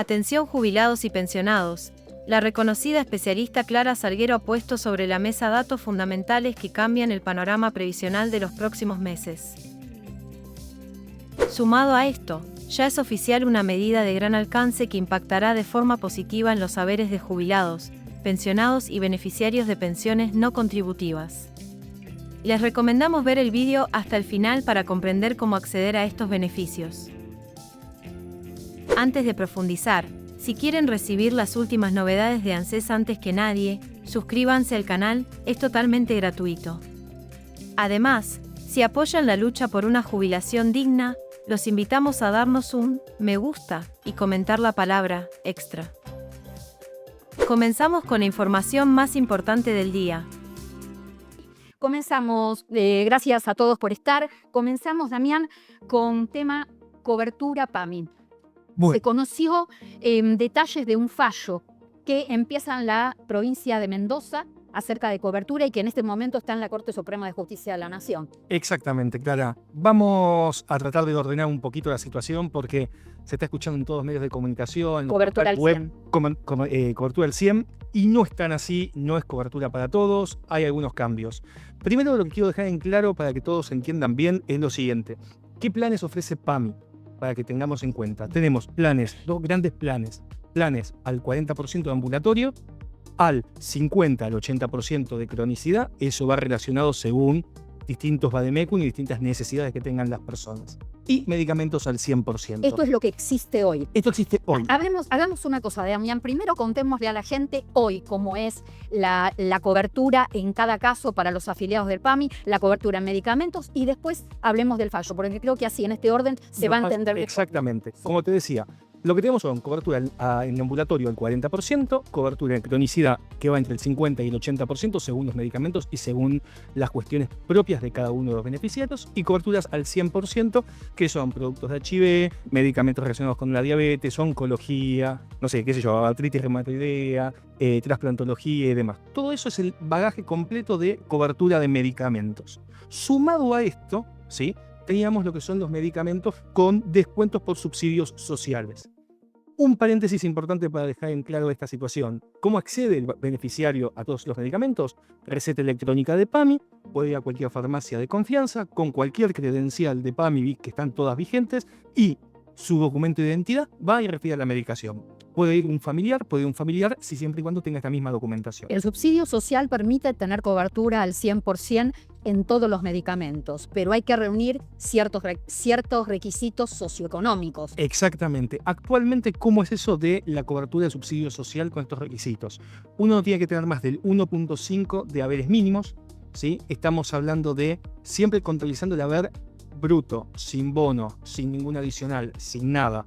Atención jubilados y pensionados. La reconocida especialista Clara Salguero ha puesto sobre la mesa datos fundamentales que cambian el panorama previsional de los próximos meses. Sumado a esto, ya es oficial una medida de gran alcance que impactará de forma positiva en los haberes de jubilados, pensionados y beneficiarios de pensiones no contributivas. Les recomendamos ver el vídeo hasta el final para comprender cómo acceder a estos beneficios. Antes de profundizar, si quieren recibir las últimas novedades de ANSES antes que nadie, suscríbanse al canal, es totalmente gratuito. Además, si apoyan la lucha por una jubilación digna, los invitamos a darnos un me gusta y comentar la palabra extra. Comenzamos con la información más importante del día. Comenzamos, gracias a todos por estar. Comenzamos, Damián, con tema cobertura PAMI. Bueno. Se conoció detalles de un fallo que empieza en la provincia de Mendoza acerca de cobertura y que en este momento está en la Corte Suprema de Justicia de la Nación. Exactamente, Clara. Vamos a tratar de ordenar un poquito la situación porque se está escuchando en todos los medios de comunicación. Cobertura al 100. Cobertura al 100 y no es tan así, no es cobertura para todos, hay algunos cambios. Primero lo que quiero dejar en claro para que todos entiendan bien es lo siguiente. ¿Qué planes ofrece PAMI? Para que tengamos en cuenta. Tenemos planes, dos grandes planes. Planes al 40% de ambulatorio, al 50 al 80% de cronicidad. Eso va relacionado según distintos vademecum y distintas necesidades que tengan las personas. Y medicamentos al 100%. Esto es lo que existe hoy. Esto existe hoy. Hagamos una cosa, Damián. Primero contémosle a la gente hoy cómo es la cobertura en cada caso para los afiliados del PAMI, la cobertura en medicamentos y después hablemos del fallo, porque creo que así en este orden se va a entender mejor. Exactamente. Como te decía, lo que tenemos son cobertura en ambulatorio al 40%, cobertura en cronicidad que va entre el 50 y el 80% según los medicamentos y según las cuestiones propias de cada uno de los beneficiarios, y coberturas al 100% que son productos de HIV, medicamentos relacionados con la diabetes, oncología, no sé, qué sé yo, artritis reumatoidea, trasplantología y demás. Todo eso es el bagaje completo de cobertura de medicamentos. Sumado a esto, ¿sí?, teníamos lo que son los medicamentos con descuentos por subsidios sociales. Un paréntesis importante para dejar en claro esta situación. ¿Cómo accede el beneficiario a todos los medicamentos? Receta electrónica de PAMI, puede ir a cualquier farmacia de confianza, con cualquier credencial de PAMI que están todas vigentes, y su documento de identidad va y retira la medicación. Puede ir un familiar si siempre y cuando tenga esta misma documentación. El subsidio social permite tener cobertura al 100% en todos los medicamentos, pero hay que reunir ciertos requisitos socioeconómicos. Exactamente. Actualmente, ¿cómo es eso de la cobertura de subsidio social con estos requisitos? Uno tiene que tener más del 1.5 de haberes mínimos, ¿sí? Estamos hablando de siempre contabilizando el haber bruto, sin bono, sin ningún adicional, sin nada.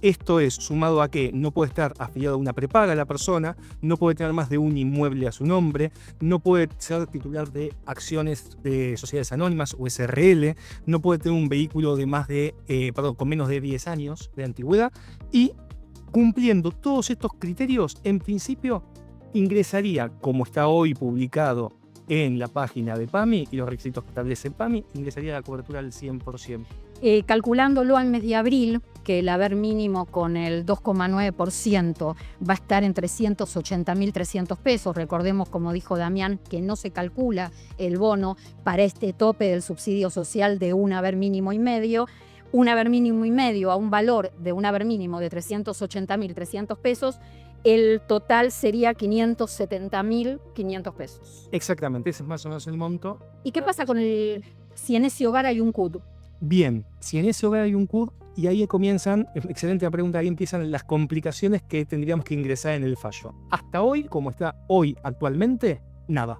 Esto es sumado a que no puede estar afiliado a una prepaga la persona, no puede tener más de un inmueble a su nombre, no puede ser titular de acciones de sociedades anónimas o SRL, no puede tener un vehículo de con menos de 10 años de antigüedad, y cumpliendo todos estos criterios, en principio ingresaría, como está hoy publicado en la página de PAMI y los requisitos que establece PAMI, ingresaría la cobertura al 100%. Calculándolo al mes de abril, que el haber mínimo con el 2,9% va a estar en 380.300 pesos. Recordemos, como dijo Damián, que no se calcula el bono para este tope del subsidio social de un haber mínimo y medio. Un haber mínimo y medio a un valor de un haber mínimo de 380.300 pesos, el total sería 570.500 pesos. Exactamente, ese es más o menos el monto. ¿Y qué pasa con si en ese hogar hay un CUD? Bien, si en ese hogar hay un CUD, y ahí comienzan, excelente la pregunta, ahí empiezan las complicaciones que tendríamos que ingresar en el fallo. Hasta hoy, como está hoy actualmente, nada.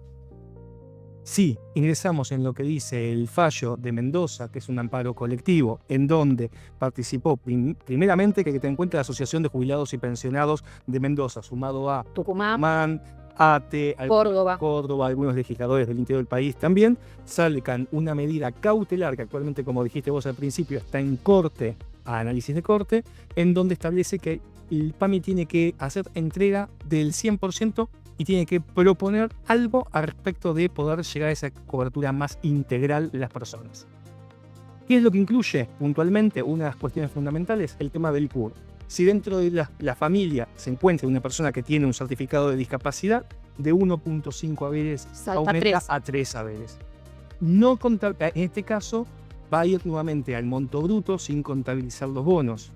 Si ingresamos en lo que dice el fallo de Mendoza, que es un amparo colectivo, en donde participó primeramente, que ten en cuenta, la Asociación de Jubilados y Pensionados de Mendoza, sumado a Tucumán, ATE, Córdoba, algunos legisladores del interior del país también, sacan una medida cautelar que actualmente, como dijiste vos al principio, está en corte, a análisis de corte, en donde establece que el PAMI tiene que hacer entrega del 100% y tiene que proponer algo al respecto de poder llegar a esa cobertura más integral de las personas. ¿Qué es lo que incluye puntualmente? Una de las cuestiones fundamentales, el tema del CUD. Si dentro de la familia se encuentra una persona que tiene un certificado de discapacidad, de 1.5 haberes aumenta a 3 haberes. No en este caso va a ir nuevamente al monto bruto sin contabilizar los bonos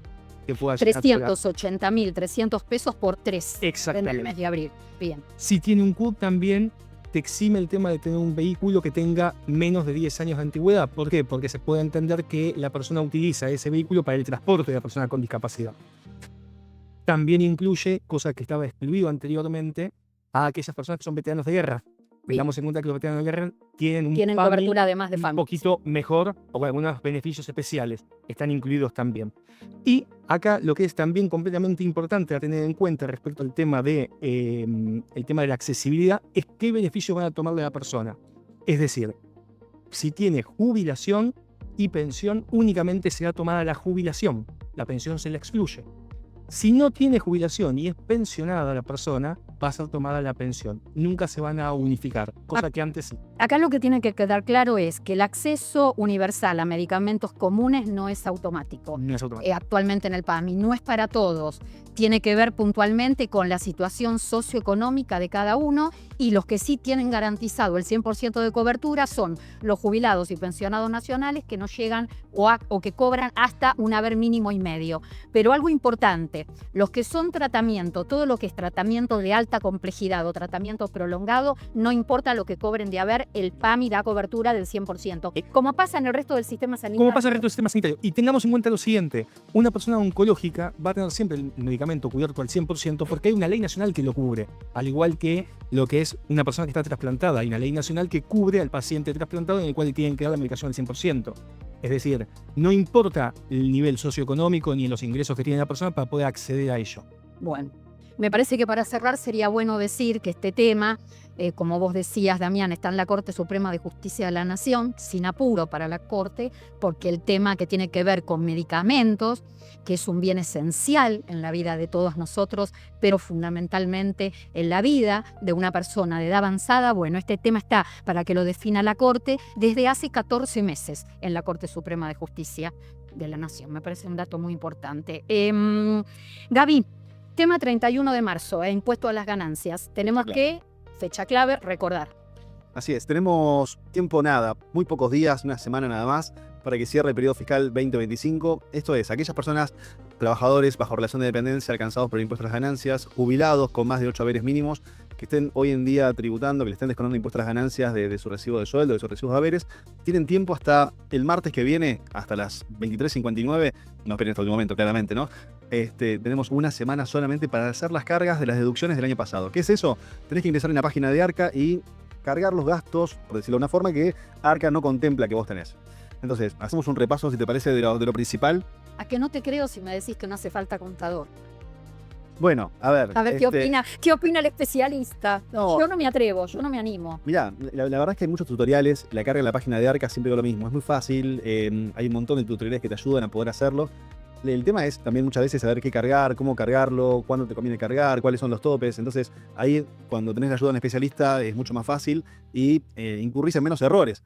que pueda llegar 380.300 pesos por 3 en Exactamente. el mes de abril. Bien. Si tiene un CUT también te exime el tema de tener un vehículo que tenga menos de 10 años de antigüedad. ¿Por qué? Porque se puede entender que la persona utiliza ese vehículo para el transporte de la persona con discapacidad. También incluye, cosa que estaba excluido anteriormente, a aquellas personas que son veteranos de guerra. Tengamos en cuenta que los veteranos de guerra tienen cobertura además de un familia. poquito mejor o algunos beneficios especiales. Están incluidos también. Y acá lo que es también completamente importante a tener en cuenta respecto al tema de, el tema de la accesibilidad es qué beneficios van a tomar de la persona. Es decir, si tiene jubilación y pensión, únicamente será tomada la jubilación. La pensión se la excluye. Si no tiene jubilación y es pensionada la persona, va a ser tomada la pensión. Nunca se van a unificar, cosa que antes sí. Acá lo que tiene que quedar claro es que el acceso universal a medicamentos comunes no es automático. No es automático. Actualmente en el PAMI no es para todos. Tiene que ver puntualmente con la situación socioeconómica de cada uno, y los que sí tienen garantizado el 100% de cobertura son los jubilados y pensionados nacionales que no llegan o que cobran hasta un haber mínimo y medio. Pero algo importante, los que son tratamiento, todo lo que es tratamiento de alta complejidad o tratamiento prolongado, no importa lo que cobren de haber, el PAMI da cobertura del 100%. Como pasa en el resto del sistema sanitario. Como pasa en el resto del sistema sanitario. Y tengamos en cuenta lo siguiente, una persona oncológica va a tener siempre el medicamento cubierto al 100% porque hay una ley nacional que lo cubre, al igual que lo que es una persona que está trasplantada. Hay una ley nacional que cubre al paciente trasplantado en el cual le tienen que dar la medicación al 100%. Es decir, no importa el nivel socioeconómico ni los ingresos que tiene la persona para poder acceder a ello. Bueno, me parece que para cerrar sería bueno decir que este tema, como vos decías, Damián, está en la Corte Suprema de Justicia de la Nación, sin apuro para la Corte, porque el tema que tiene que ver con medicamentos, que es un bien esencial en la vida de todos nosotros, pero fundamentalmente en la vida de una persona de edad avanzada, bueno, este tema está para que lo defina la Corte desde hace 14 meses en la Corte Suprema de Justicia de la Nación. Me parece un dato muy importante. Gaby, tema 31 de marzo, impuesto a las ganancias. Tenemos que, fecha clave, recordar. Así es, tenemos tiempo nada, muy pocos días, una semana nada más, para que cierre el periodo fiscal 2025. Esto es, aquellas personas, trabajadores bajo relación de dependencia alcanzados por el impuesto a las ganancias, jubilados con más de 8 haberes mínimos, que estén hoy en día tributando, que le estén descontando impuesto a las ganancias de su recibo de sueldo, de sus recibos de haberes, tienen tiempo hasta el martes que viene, hasta las 23:59, no esperen hasta el momento, claramente, ¿no? Tenemos una semana solamente para hacer las cargas de las deducciones del año pasado. ¿Qué es eso? Tenés que ingresar en la página de ARCA y cargar los gastos, por decirlo de una forma, que ARCA no contempla que vos tenés. Entonces, hacemos un repaso, si te parece, de lo principal. ¿A que no te creo si me decís que no hace falta contador? Bueno, a ver. ¿Qué opina el especialista? No. Yo no me atrevo, yo no me animo. Mirá, la verdad es que hay muchos tutoriales, la carga en la página de ARCA siempre digo lo mismo, es muy fácil, hay un montón de tutoriales que te ayudan a poder hacerlo. El tema es también muchas veces saber qué cargar, cómo cargarlo, cuándo te conviene cargar, cuáles son los topes. Entonces ahí cuando tenés la ayuda de un especialista es mucho más fácil y incurrís en menos errores.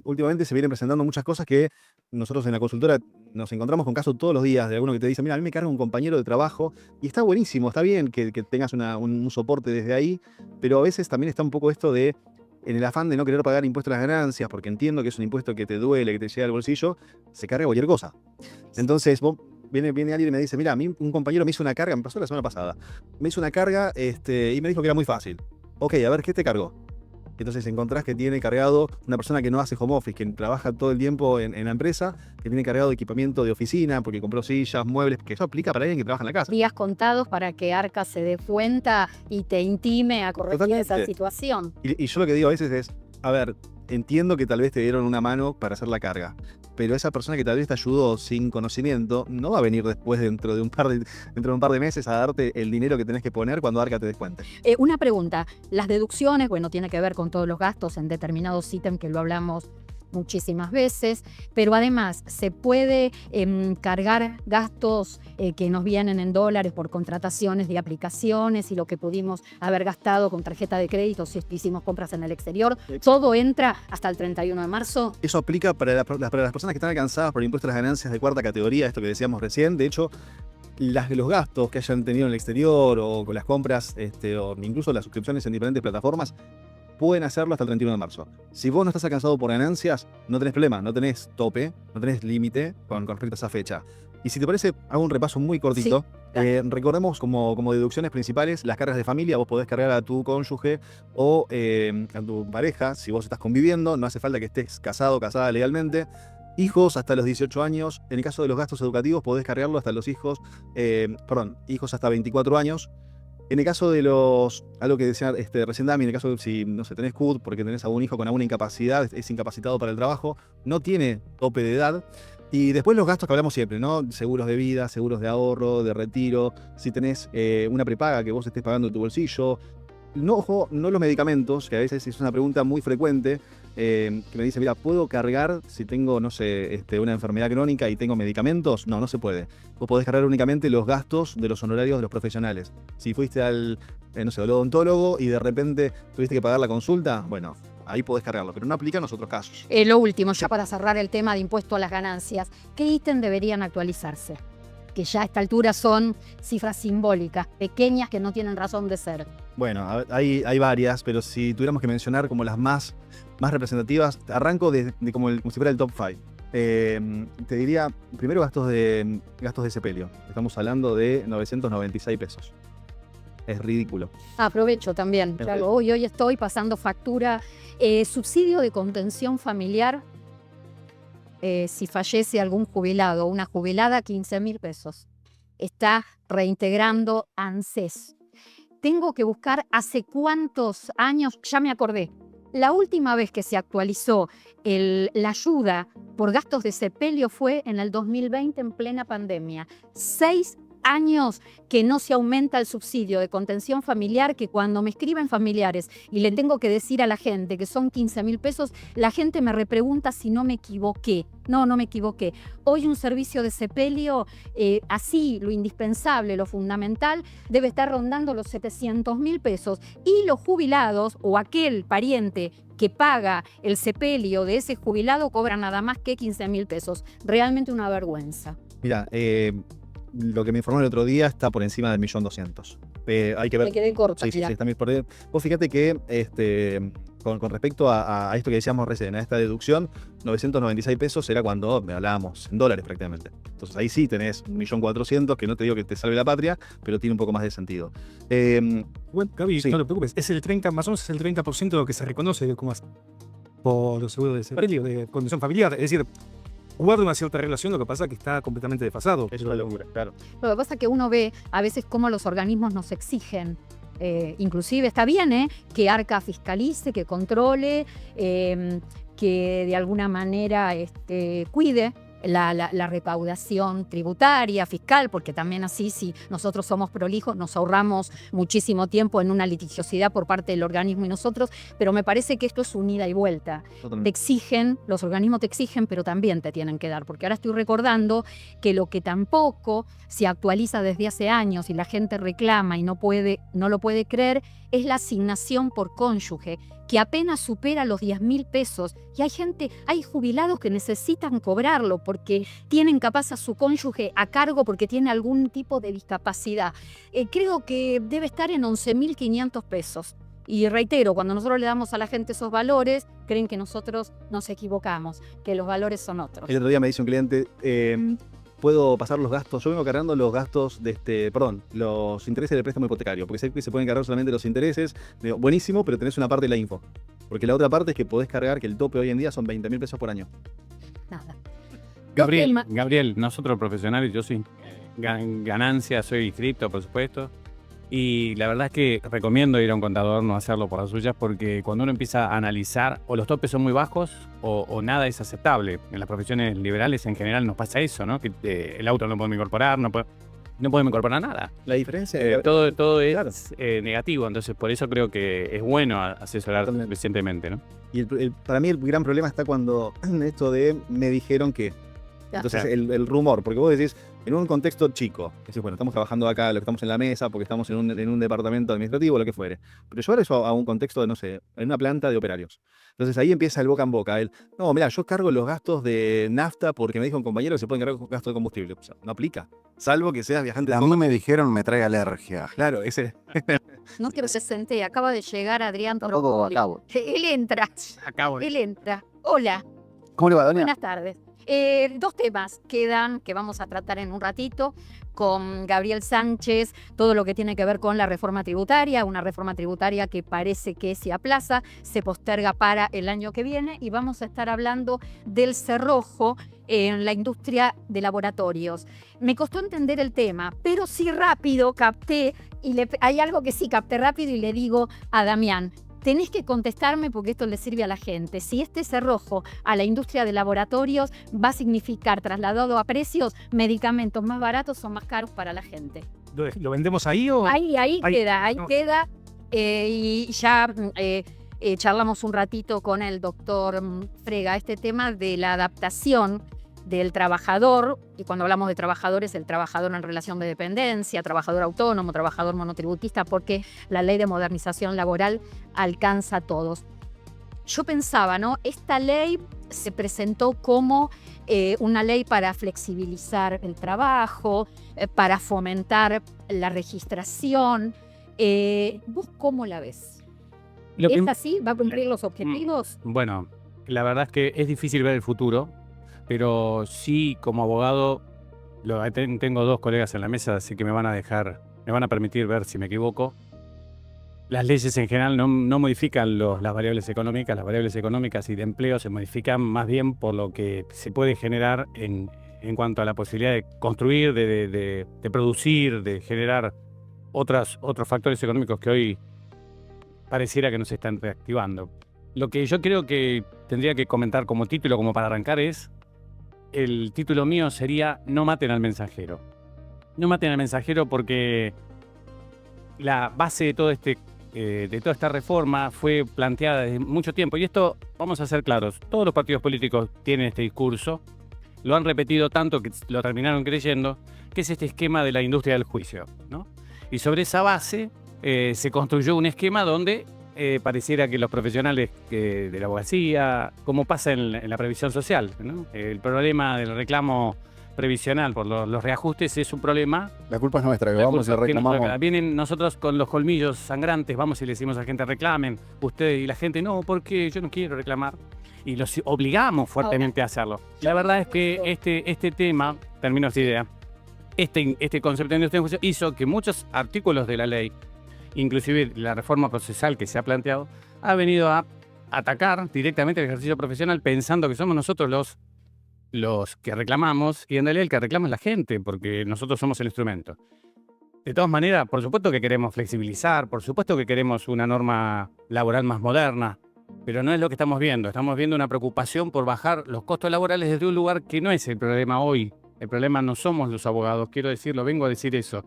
Últimamente se vienen presentando muchas cosas que nosotros en la consultora nos encontramos con casos todos los días de alguno que te dice, mira, a mí me carga un compañero de trabajo y está buenísimo, está bien que tengas un soporte desde ahí, pero a veces también está un poco esto de, en el afán de no querer pagar impuesto a las ganancias, porque entiendo que es un impuesto que te duele, que te llega al bolsillo, se carga cualquier cosa. Entonces viene alguien y me dice, mira, a mí un compañero me hizo una carga, me pasó la semana pasada, me hizo una carga y me dijo que era muy fácil. Ok, a ver, ¿qué te cargó? Entonces encontrás que tiene cargado una persona que no hace home office, que trabaja todo el tiempo en la empresa, que tiene cargado equipamiento de oficina, porque compró sillas, muebles, que eso aplica para alguien que trabaja en la casa. Días contados para que ARCA se dé cuenta y te intime a corregir Totalmente. esa situación. Y yo lo que digo a veces es, a ver, entiendo que tal vez te dieron una mano para hacer la carga, pero esa persona que tal vez te ayudó sin conocimiento no va a venir después dentro de un par de meses a darte el dinero que tenés que poner cuando ARCA te descuente. Una pregunta, las deducciones, bueno, tiene que ver con todos los gastos en determinados ítems que lo hablamos muchísimas veces, pero además se puede cargar gastos que nos vienen en dólares por contrataciones de aplicaciones y lo que pudimos haber gastado con tarjeta de crédito si hicimos compras en el exterior. Todo entra hasta el 31 de marzo. Eso aplica para las personas que están alcanzadas por el impuesto a las ganancias de cuarta categoría, esto que decíamos recién. De hecho, los gastos que hayan tenido en el exterior o con las compras o incluso las suscripciones en diferentes plataformas pueden hacerlo hasta el 31 de marzo. Si vos no estás alcanzado por ganancias, no tenés problema, no tenés tope, no tenés límite con respecto a esa fecha. Y si te parece, hago un repaso muy cortito. Sí. Recordemos como deducciones principales las cargas de familia. Vos podés cargar a tu cónyuge o a tu pareja si vos estás conviviendo. No hace falta que estés casado o casada legalmente. Hijos hasta los 18 años. En el caso de los gastos educativos podés cargarlo hasta los hijos hasta 24 años. En el caso de algo que decía recién Dami, en el caso de si, no sé, tenés CUT porque tenés algún hijo con alguna incapacidad, es incapacitado para el trabajo, no tiene tope de edad. Y después los gastos que hablamos siempre, ¿no? Seguros de vida, seguros de ahorro, de retiro, si tenés una prepaga que vos estés pagando de tu bolsillo. No, ojo, no los medicamentos, que a veces es una pregunta muy frecuente, que me dice, mira, ¿puedo cargar si tengo, no sé, una enfermedad crónica y tengo medicamentos? No, no se puede. Vos podés cargar únicamente los gastos de los honorarios de los profesionales. Si fuiste al odontólogo y de repente tuviste que pagar la consulta, bueno, ahí podés cargarlo, pero no aplica en los otros casos. Lo último, ya para cerrar el tema de impuesto a las ganancias, ¿qué ítem deberían actualizarse? Que ya a esta altura son cifras simbólicas, pequeñas que no tienen razón de ser. Bueno, hay varias, pero si tuviéramos que mencionar como las más representativas, arranco de como si fuera el top 5. Te diría, primero gastos de sepelio. Estamos hablando de 996 pesos. Es ridículo. Aprovecho también, claro, hoy estoy pasando factura. Subsidio de contención familiar, si fallece algún jubilado o una jubilada, 15.000 pesos. Está reintegrando ANSES. Tengo que buscar hace cuántos años, ya me acordé. La última vez que se actualizó la ayuda por gastos de sepelio fue en el 2020, en plena pandemia. 6 años que no se aumenta el subsidio de contención familiar, que cuando me escriben familiares y le tengo que decir a la gente que son 15.000 pesos, la gente me repregunta si no me equivoqué. No me equivoqué. Hoy un servicio de sepelio, así, lo indispensable, lo fundamental, debe estar rondando los 700.000 pesos. Y los jubilados o aquel pariente que paga el sepelio de ese jubilado cobra nada más que 15.000 pesos. Realmente una vergüenza. Mira, lo que me informó el otro día está por encima del 1.200.000. Hay que ver. Me quedé corta. Sí, está muy por ahí. Vos fíjate que con respecto a esto que decíamos recién, a esta deducción, 996 pesos era cuando hablábamos en dólares prácticamente. Entonces ahí sí tenés 1.400.000, que no te digo que te salve la patria, pero tiene un poco más de sentido. Bueno, Gaby, sí. No te preocupes, más o menos es el 30% de lo que se reconoce como por los seguros de sepelio, de condición familiar. Es decir, guarda una cierta relación, lo que pasa es que está completamente desfasado. Es una locura, claro. Lo que pasa es que uno ve a veces cómo los organismos nos exigen. Inclusive está bien que ARCA fiscalice, que controle, que de alguna manera cuide la recaudación tributaria, fiscal, porque también así, si nosotros somos prolijos, nos ahorramos muchísimo tiempo en una litigiosidad por parte del organismo y nosotros, pero me parece que esto es un ida y vuelta. Totalmente. Te exigen, los organismos te exigen, pero también te tienen que dar, porque ahora estoy recordando que lo que tampoco se actualiza desde hace años y la gente reclama y no lo puede creer, es la asignación por cónyuge, que apenas supera los 10.000 pesos. Y hay jubilados que necesitan cobrarlo porque tienen capaz a su cónyuge a cargo porque tiene algún tipo de discapacidad. Creo que debe estar en 11.500 pesos. Y reitero, cuando nosotros le damos a la gente esos valores, creen que nosotros nos equivocamos, que los valores son otros. El otro día me dice un cliente, puedo pasar los gastos, yo vengo cargando los gastos los intereses del préstamo hipotecario, porque sé que se pueden cargar solamente los intereses. Digo, buenísimo, pero tenés una parte de la info. Porque la otra parte es que podés cargar, que el tope hoy en día son 20.000 pesos por año. Nada. Gabriel, nosotros profesionales, yo soy ganancia, soy cripto, por supuesto. Y la verdad es que recomiendo ir a un contador, no hacerlo por las suyas, porque cuando uno empieza a analizar, o los topes son muy bajos o nada es aceptable. En las profesiones liberales en general nos pasa eso, ¿no? Que el auto no podemos incorporar, no podemos incorporar nada. La diferencia todo es claro. negativo, entonces por eso creo que es bueno asesorar recientemente, ¿no? Y para mí el gran problema está cuando esto de me dijeron que Entonces, Claro. el rumor, porque vos decís, en un contexto chico, decís, bueno, estamos trabajando acá, lo que estamos en la mesa, porque estamos en un departamento administrativo, lo que fuere. Pero llevar eso a un contexto de, no sé, en una planta de operarios. Entonces ahí empieza el boca en boca. No, mira, yo cargo los gastos de nafta porque me dijo un compañero que se pueden cargar con gastos de combustible. O sea, no aplica. Salvo que seas viajante de A mí me dijeron me trae alergia. Claro, ese. No quiero se senté, acaba de llegar Adrián Todo Tropoli. acabo. Él entra, Acabo de... él entra. Hola, ¿Cómo le va, doña? buenas tardes. Dos temas quedan que vamos a tratar en un ratito con Gabriel Sánchez, todo lo que tiene que ver con la reforma tributaria, una reforma tributaria que parece que se aplaza, se posterga para el año que viene, y vamos a estar hablando del cerrojo en la industria de laboratorios. Me costó entender el tema, pero sí rápido capté, y hay algo que sí capté rápido y le digo a Damián: tenés que contestarme porque esto le sirve a la gente. Si este cerrojo a la industria de laboratorios va a significar, trasladado a precios, medicamentos más baratos o más caros para la gente. ¿Lo vendemos ahí o...? Ahí Ahí, no. queda. Y ya charlamos un ratito con el doctor Frega este tema de la adaptación del trabajador, y cuando hablamos de trabajadores, el trabajador en relación de dependencia, trabajador autónomo, trabajador monotributista, porque la ley de modernización laboral alcanza a todos. Yo pensaba, ¿no? Esta ley se presentó como una ley para flexibilizar el trabajo, para fomentar la registración. ¿Vos cómo la ves? ¿Es así? ¿Va a cumplir los objetivos? Bueno, la verdad es que es difícil ver el futuro, pero sí, como abogado, tengo dos colegas en la mesa, así que me van a permitir ver si me equivoco. Las leyes en general no modifican las variables económicas. Las variables económicas y de empleo se modifican más bien por lo que se puede generar en cuanto a la posibilidad de construir, de producir, de generar otros factores económicos que hoy pareciera que no se están reactivando. Lo que yo creo que tendría que comentar como título, como para arrancar, el título mío sería No maten al mensajero. No maten al mensajero porque la base de toda esta reforma fue planteada desde mucho tiempo. Y esto, vamos a ser claros, todos los partidos políticos tienen este discurso, lo han repetido tanto que lo terminaron creyendo, que es este esquema de la industria del juicio, ¿no? Y sobre esa base se construyó un esquema donde pareciera que los profesionales de la abogacía, como pasa en la previsión social, ¿no? El problema del reclamo previsional por los reajustes es un problema. La culpa es nuestra, que vamos y reclamamos. Vienen nosotros con los colmillos sangrantes, vamos y le decimos a la gente reclamen, ustedes, y la gente no, porque yo no quiero reclamar. Y los obligamos fuertemente a hacerlo. La verdad es que este tema, termino esta idea, este concepto de industria del juicio hizo que muchos artículos de la ley, inclusive la reforma procesal que se ha planteado, ha venido a atacar directamente el ejercicio profesional pensando que somos nosotros los que reclamamos, y en realidad el que reclama es la gente, porque nosotros somos el instrumento. De todas maneras, por supuesto que queremos flexibilizar, por supuesto que queremos una norma laboral más moderna, pero no es lo que estamos viendo. Estamos viendo una preocupación por bajar los costos laborales desde un lugar que no es el problema hoy. El problema no somos los abogados, quiero decirlo, vengo a decir eso.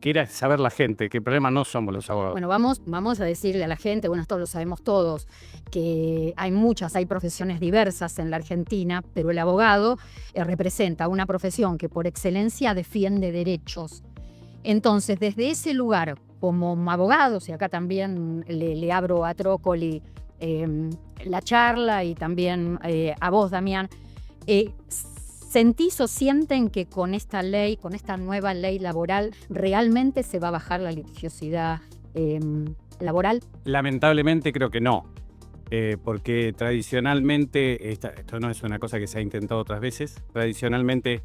Quiera saber la gente que el problema no somos los abogados. Bueno, vamos a decirle a la gente, bueno, esto lo sabemos todos, que hay profesiones diversas en la Argentina, pero el abogado representa una profesión que por excelencia defiende derechos. Entonces, desde ese lugar, como abogados, y acá también le abro a Trócoli la charla, y también a vos, Damián, ¿sentís o sienten que con esta ley, con esta nueva ley laboral, realmente se va a bajar la litigiosidad laboral? Lamentablemente creo que no, porque tradicionalmente, esto no es una cosa que se ha intentado otras veces, tradicionalmente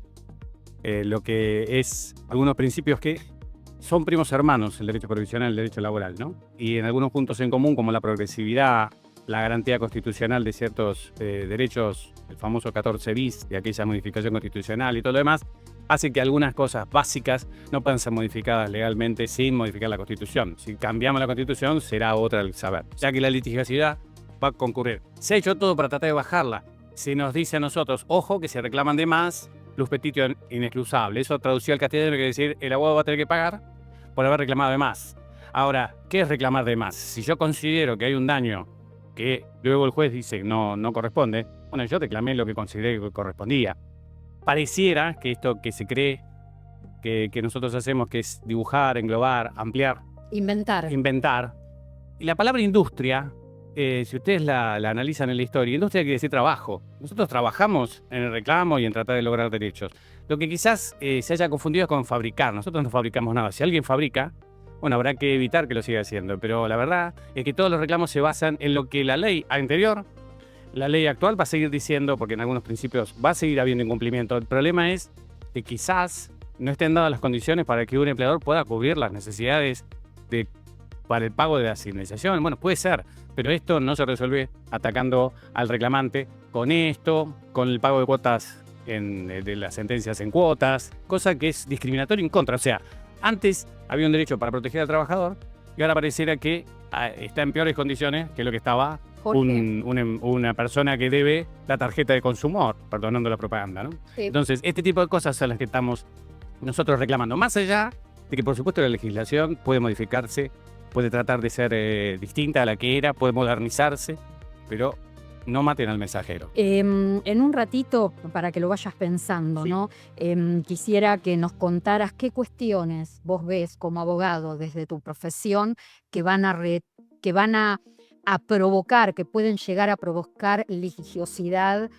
lo que es algunos principios que son primos hermanos, el derecho provisional y el derecho laboral, ¿no? Y en algunos puntos en común, como la progresividad, la garantía constitucional de ciertos derechos, el famoso 14 bis de aquella modificación constitucional y todo lo demás, hace que algunas cosas básicas no puedan ser modificadas legalmente sin modificar la Constitución. Si cambiamos la Constitución, será otra el saber, ya que la litigiosidad va a concurrir. Se ha hecho todo para tratar de bajarla. Se nos dice a nosotros, ojo, que si reclaman de más, plus petitio inexcusable. Eso traducido al castellano quiere decir, el abogado va a tener que pagar por haber reclamado de más. Ahora, ¿qué es reclamar de más? Si yo considero que hay un daño que luego el juez dice no corresponde, bueno, yo reclamé lo que consideré que correspondía. pareciera que esto que se cree que nosotros hacemos, que es dibujar, englobar, ampliar, Inventar. inventar. Y la palabra industria, si ustedes la analizan en la historia, industria quiere decir trabajo. Nosotros trabajamos en el reclamo y en tratar de lograr derechos. Lo que quizás se haya confundido es con fabricar. Nosotros no fabricamos nada. Si alguien fabrica, bueno, habrá que evitar que lo siga haciendo. Pero la verdad es que todos los reclamos se basan en lo que la ley anterior, la ley actual va a seguir diciendo, porque en algunos principios va a seguir habiendo incumplimiento. El problema es que quizás no estén dadas las condiciones para que un empleador pueda cubrir las necesidades para el pago de la indemnización. Bueno, puede ser, pero esto no se resuelve atacando al reclamante con esto, con el pago de cuotas de las sentencias en cuotas, cosa que es discriminatorio en contra. O sea, antes había un derecho para proteger al trabajador y ahora pareciera que está en peores condiciones que lo que estaba una persona que debe la tarjeta de consumo, perdonando la propaganda, ¿no? Sí. Entonces, este tipo de cosas son las que estamos nosotros reclamando. Más allá de que, por supuesto, la legislación puede modificarse, puede tratar de ser distinta a la que era, puede modernizarse, pero no maten al mensajero. En un ratito, para que lo vayas pensando, Sí. ¿no? Quisiera que nos contaras qué cuestiones vos ves como abogado desde tu profesión que van a provocar, que pueden llegar a provocar litigiosidad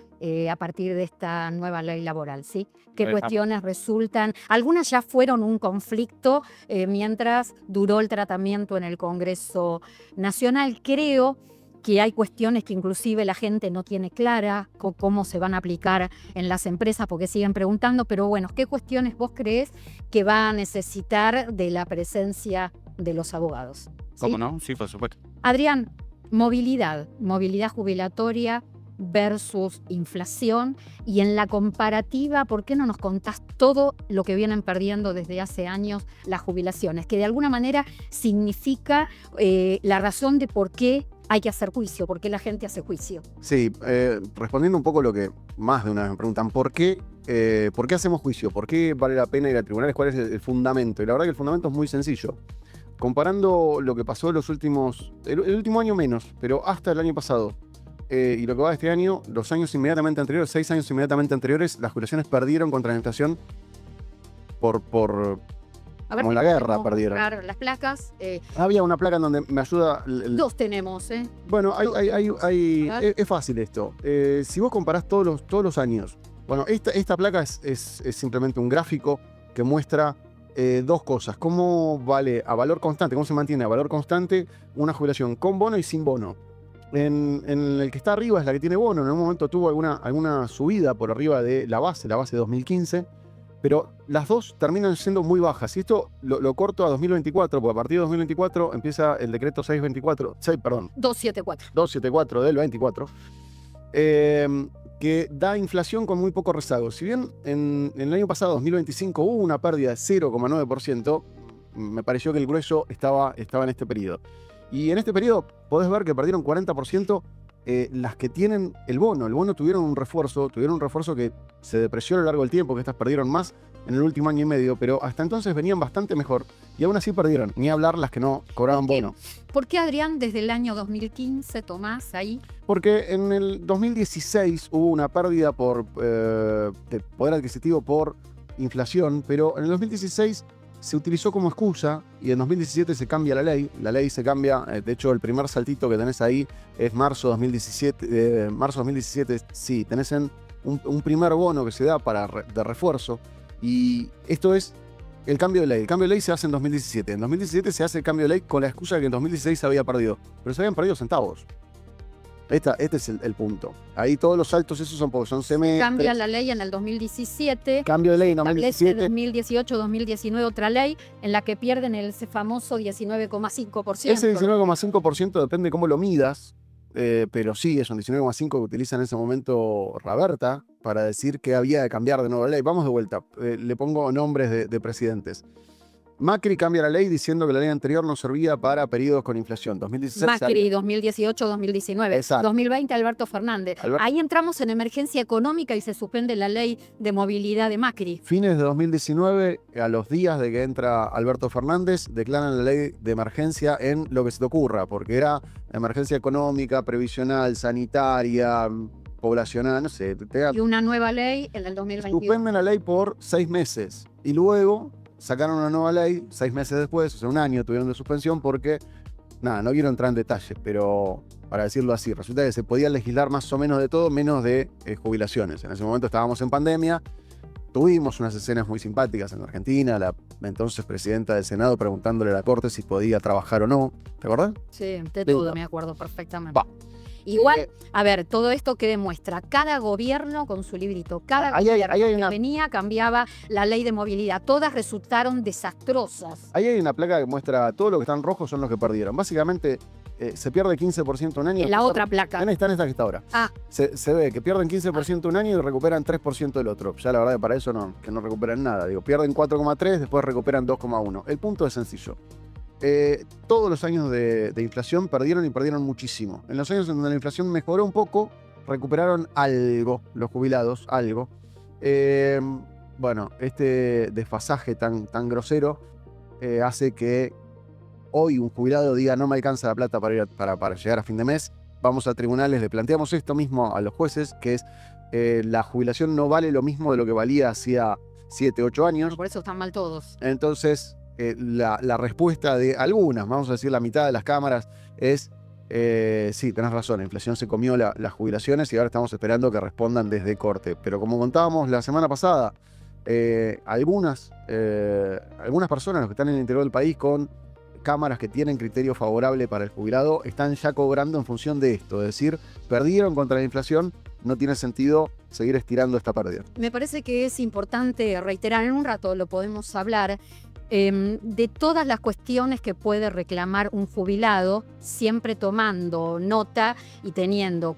a partir de esta nueva ley laboral, ¿sí? ¿Qué Ajá. cuestiones resultan? Algunas ya fueron un conflicto mientras duró el tratamiento en el Congreso Nacional. Creo que hay cuestiones que inclusive la gente no tiene clara cómo se van a aplicar en las empresas porque siguen preguntando, pero bueno, ¿qué cuestiones vos crees que va a necesitar de la presencia de los abogados? ¿Sí? ¿Cómo no? Sí, por supuesto. Adrián, movilidad jubilatoria versus inflación, y en la comparativa, ¿por qué no nos contás todo lo que vienen perdiendo desde hace años las jubilaciones? Que de alguna manera significa la razón de por qué hay que hacer juicio, por qué la gente hace juicio. Sí, respondiendo un poco lo que más de una vez me preguntan, ¿por qué hacemos juicio? ¿Por qué vale la pena ir a tribunales? ¿Cuál es el fundamento? Y la verdad que el fundamento es muy sencillo. Comparando lo que pasó el último año menos, pero hasta el año pasado, y lo que va de este año, los años inmediatamente anteriores, 6 años inmediatamente anteriores, las jubilaciones perdieron contra la inflación por A ver como si la guerra podemos perdieron. buscar las placas. Había una placa en donde me ayuda. Dos tenemos, ¿eh? Bueno, Dale. es fácil esto. Si vos comparás todos los años, bueno, esta placa es simplemente un gráfico que muestra dos cosas. Cómo vale a valor constante, cómo se mantiene a valor constante una jubilación con bono y sin bono. En el que está arriba es la que tiene bono. En algún momento tuvo alguna subida por arriba de la base de 2015. Pero las dos terminan siendo muy bajas. Y esto lo corto a 2024, porque a partir de 2024 empieza el decreto 274 del 24, que da inflación con muy poco rezago. Si bien en el año pasado, 2025, hubo una pérdida de 0,9%, me pareció que el grueso estaba en este periodo. Y en este periodo podés ver que perdieron 40% las que tienen el bono. El bono tuvieron un refuerzo que se depreció a lo largo del tiempo, que estas perdieron más en el último año y medio, pero hasta entonces venían bastante mejor y aún así perdieron, ni hablar las que no cobraban bono. ¿Por qué, Adrián, desde el año 2015, Tomás, ahí? Porque en el 2016 hubo una pérdida de poder adquisitivo por inflación, pero en el 2016 se utilizó como excusa y en 2017 se cambia la ley se cambia, de hecho el primer saltito que tenés ahí es marzo 2017, sí, tenés un primer bono que se da de refuerzo y esto es el cambio de ley. El cambio de ley se hace en 2017, en 2017 se hace el cambio de ley con la excusa de que en 2016 se había perdido, pero se habían perdido centavos. Este es el punto. Ahí todos los saltos esos son porque son semestres. Cambia la ley en el 2017. Cambio de ley en 2017. 2018, 2019 otra ley en la que pierden ese famoso 19,5%. Ese 19,5% depende cómo lo midas, pero sí, es un 19,5% que utiliza en ese momento Raberta para decir que había de cambiar de nuevo la ley. Vamos de vuelta, le pongo nombres de presidentes. Macri cambia la ley diciendo que la ley anterior no servía para periodos con inflación. 2016. Macri, 2018, 2019. Exacto. 2020, Alberto Fernández. Ahí entramos en emergencia económica y se suspende la ley de movilidad de Macri. Fines de 2019, a los días de que entra Alberto Fernández, declaran la ley de emergencia en lo que se te ocurra, porque era emergencia económica, previsional, sanitaria, poblacional, no sé, Y una nueva ley en el 2021. suspenden la ley por 6 meses. Y luego sacaron una nueva ley 6 meses después, o sea, un año tuvieron de suspensión porque, nada, no quiero entrar en detalle, pero para decirlo así, resulta que se podía legislar más o menos de todo, menos de jubilaciones. En ese momento estábamos en pandemia, tuvimos unas escenas muy simpáticas en Argentina, la entonces presidenta del Senado preguntándole a la Corte si podía trabajar o no. ¿Te acordás? Sí, de todo me acuerdo perfectamente. Va. Igual, a ver, todo esto que demuestra, cada gobierno con su librito, cada Ahí hay gobierno que una- venía cambiaba la ley de movilidad, todas resultaron desastrosas. Ahí hay una placa que muestra todo lo que están rojos son los que perdieron. Básicamente, se pierde 15% un año. La otra placa. Está en esta que está ahora. Ah. Se ve que pierden 15% un año y recuperan 3% del otro. Ya la verdad que para eso que no recuperan nada. Digo, pierden 4,3, después recuperan 2,1. El punto es sencillo. Todos los años de inflación perdieron y perdieron muchísimo. En los años en donde la inflación mejoró un poco, recuperaron algo, los jubilados, algo. Bueno, este desfasaje tan grosero hace que hoy un jubilado diga no me alcanza la plata para llegar a fin de mes. Vamos a tribunales, le planteamos esto mismo a los jueces, que es la jubilación no vale lo mismo de lo que valía hacía 7, 8 años. Por eso están mal todos. Entonces, la respuesta de algunas, vamos a decir la mitad de las cámaras, es sí, tenés razón, la inflación se comió las jubilaciones y ahora estamos esperando que respondan desde corte. Pero como contábamos la semana pasada, algunas personas, los que están en el interior del país con cámaras que tienen criterio favorable para el jubilado, están ya cobrando en función de esto. Es decir, perdieron contra la inflación, no tiene sentido seguir estirando esta pérdida. Me parece que es importante reiterar, en un rato lo podemos hablar, de todas las cuestiones que puede reclamar un jubilado, siempre tomando nota y teniendo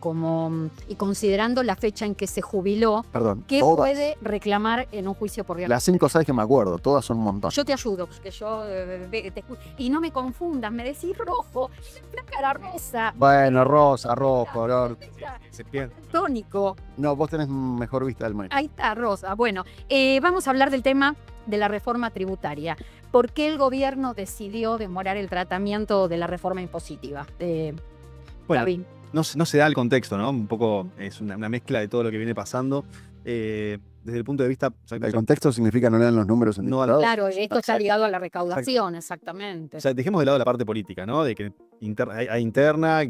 y considerando la fecha en que se jubiló, Perdón, qué todas. puede reclamar en un juicio por violación. Las 5 o 6 que me acuerdo, todas son un montón. Yo te ayudo, porque yo te escucho. Y no me confundas, me decís rojo, la cara rosa. Bueno, rojo, color. Se pierde. Tónico. No, vos tenés mejor vista del mundo. Ahí está, rosa. Bueno, vamos a hablar del tema de la reforma tributaria. ¿Por qué el gobierno decidió demorar el tratamiento de la reforma impositiva? Bueno, David. no se da el contexto, ¿no? Un poco es una mezcla de todo lo que viene pasando. Desde el punto de vista... El contexto significa no le dan los números en No, diputados. Claro, esto está ligado a la recaudación, exactamente. O sea, dejemos de lado la parte política, ¿no? De que hay interna,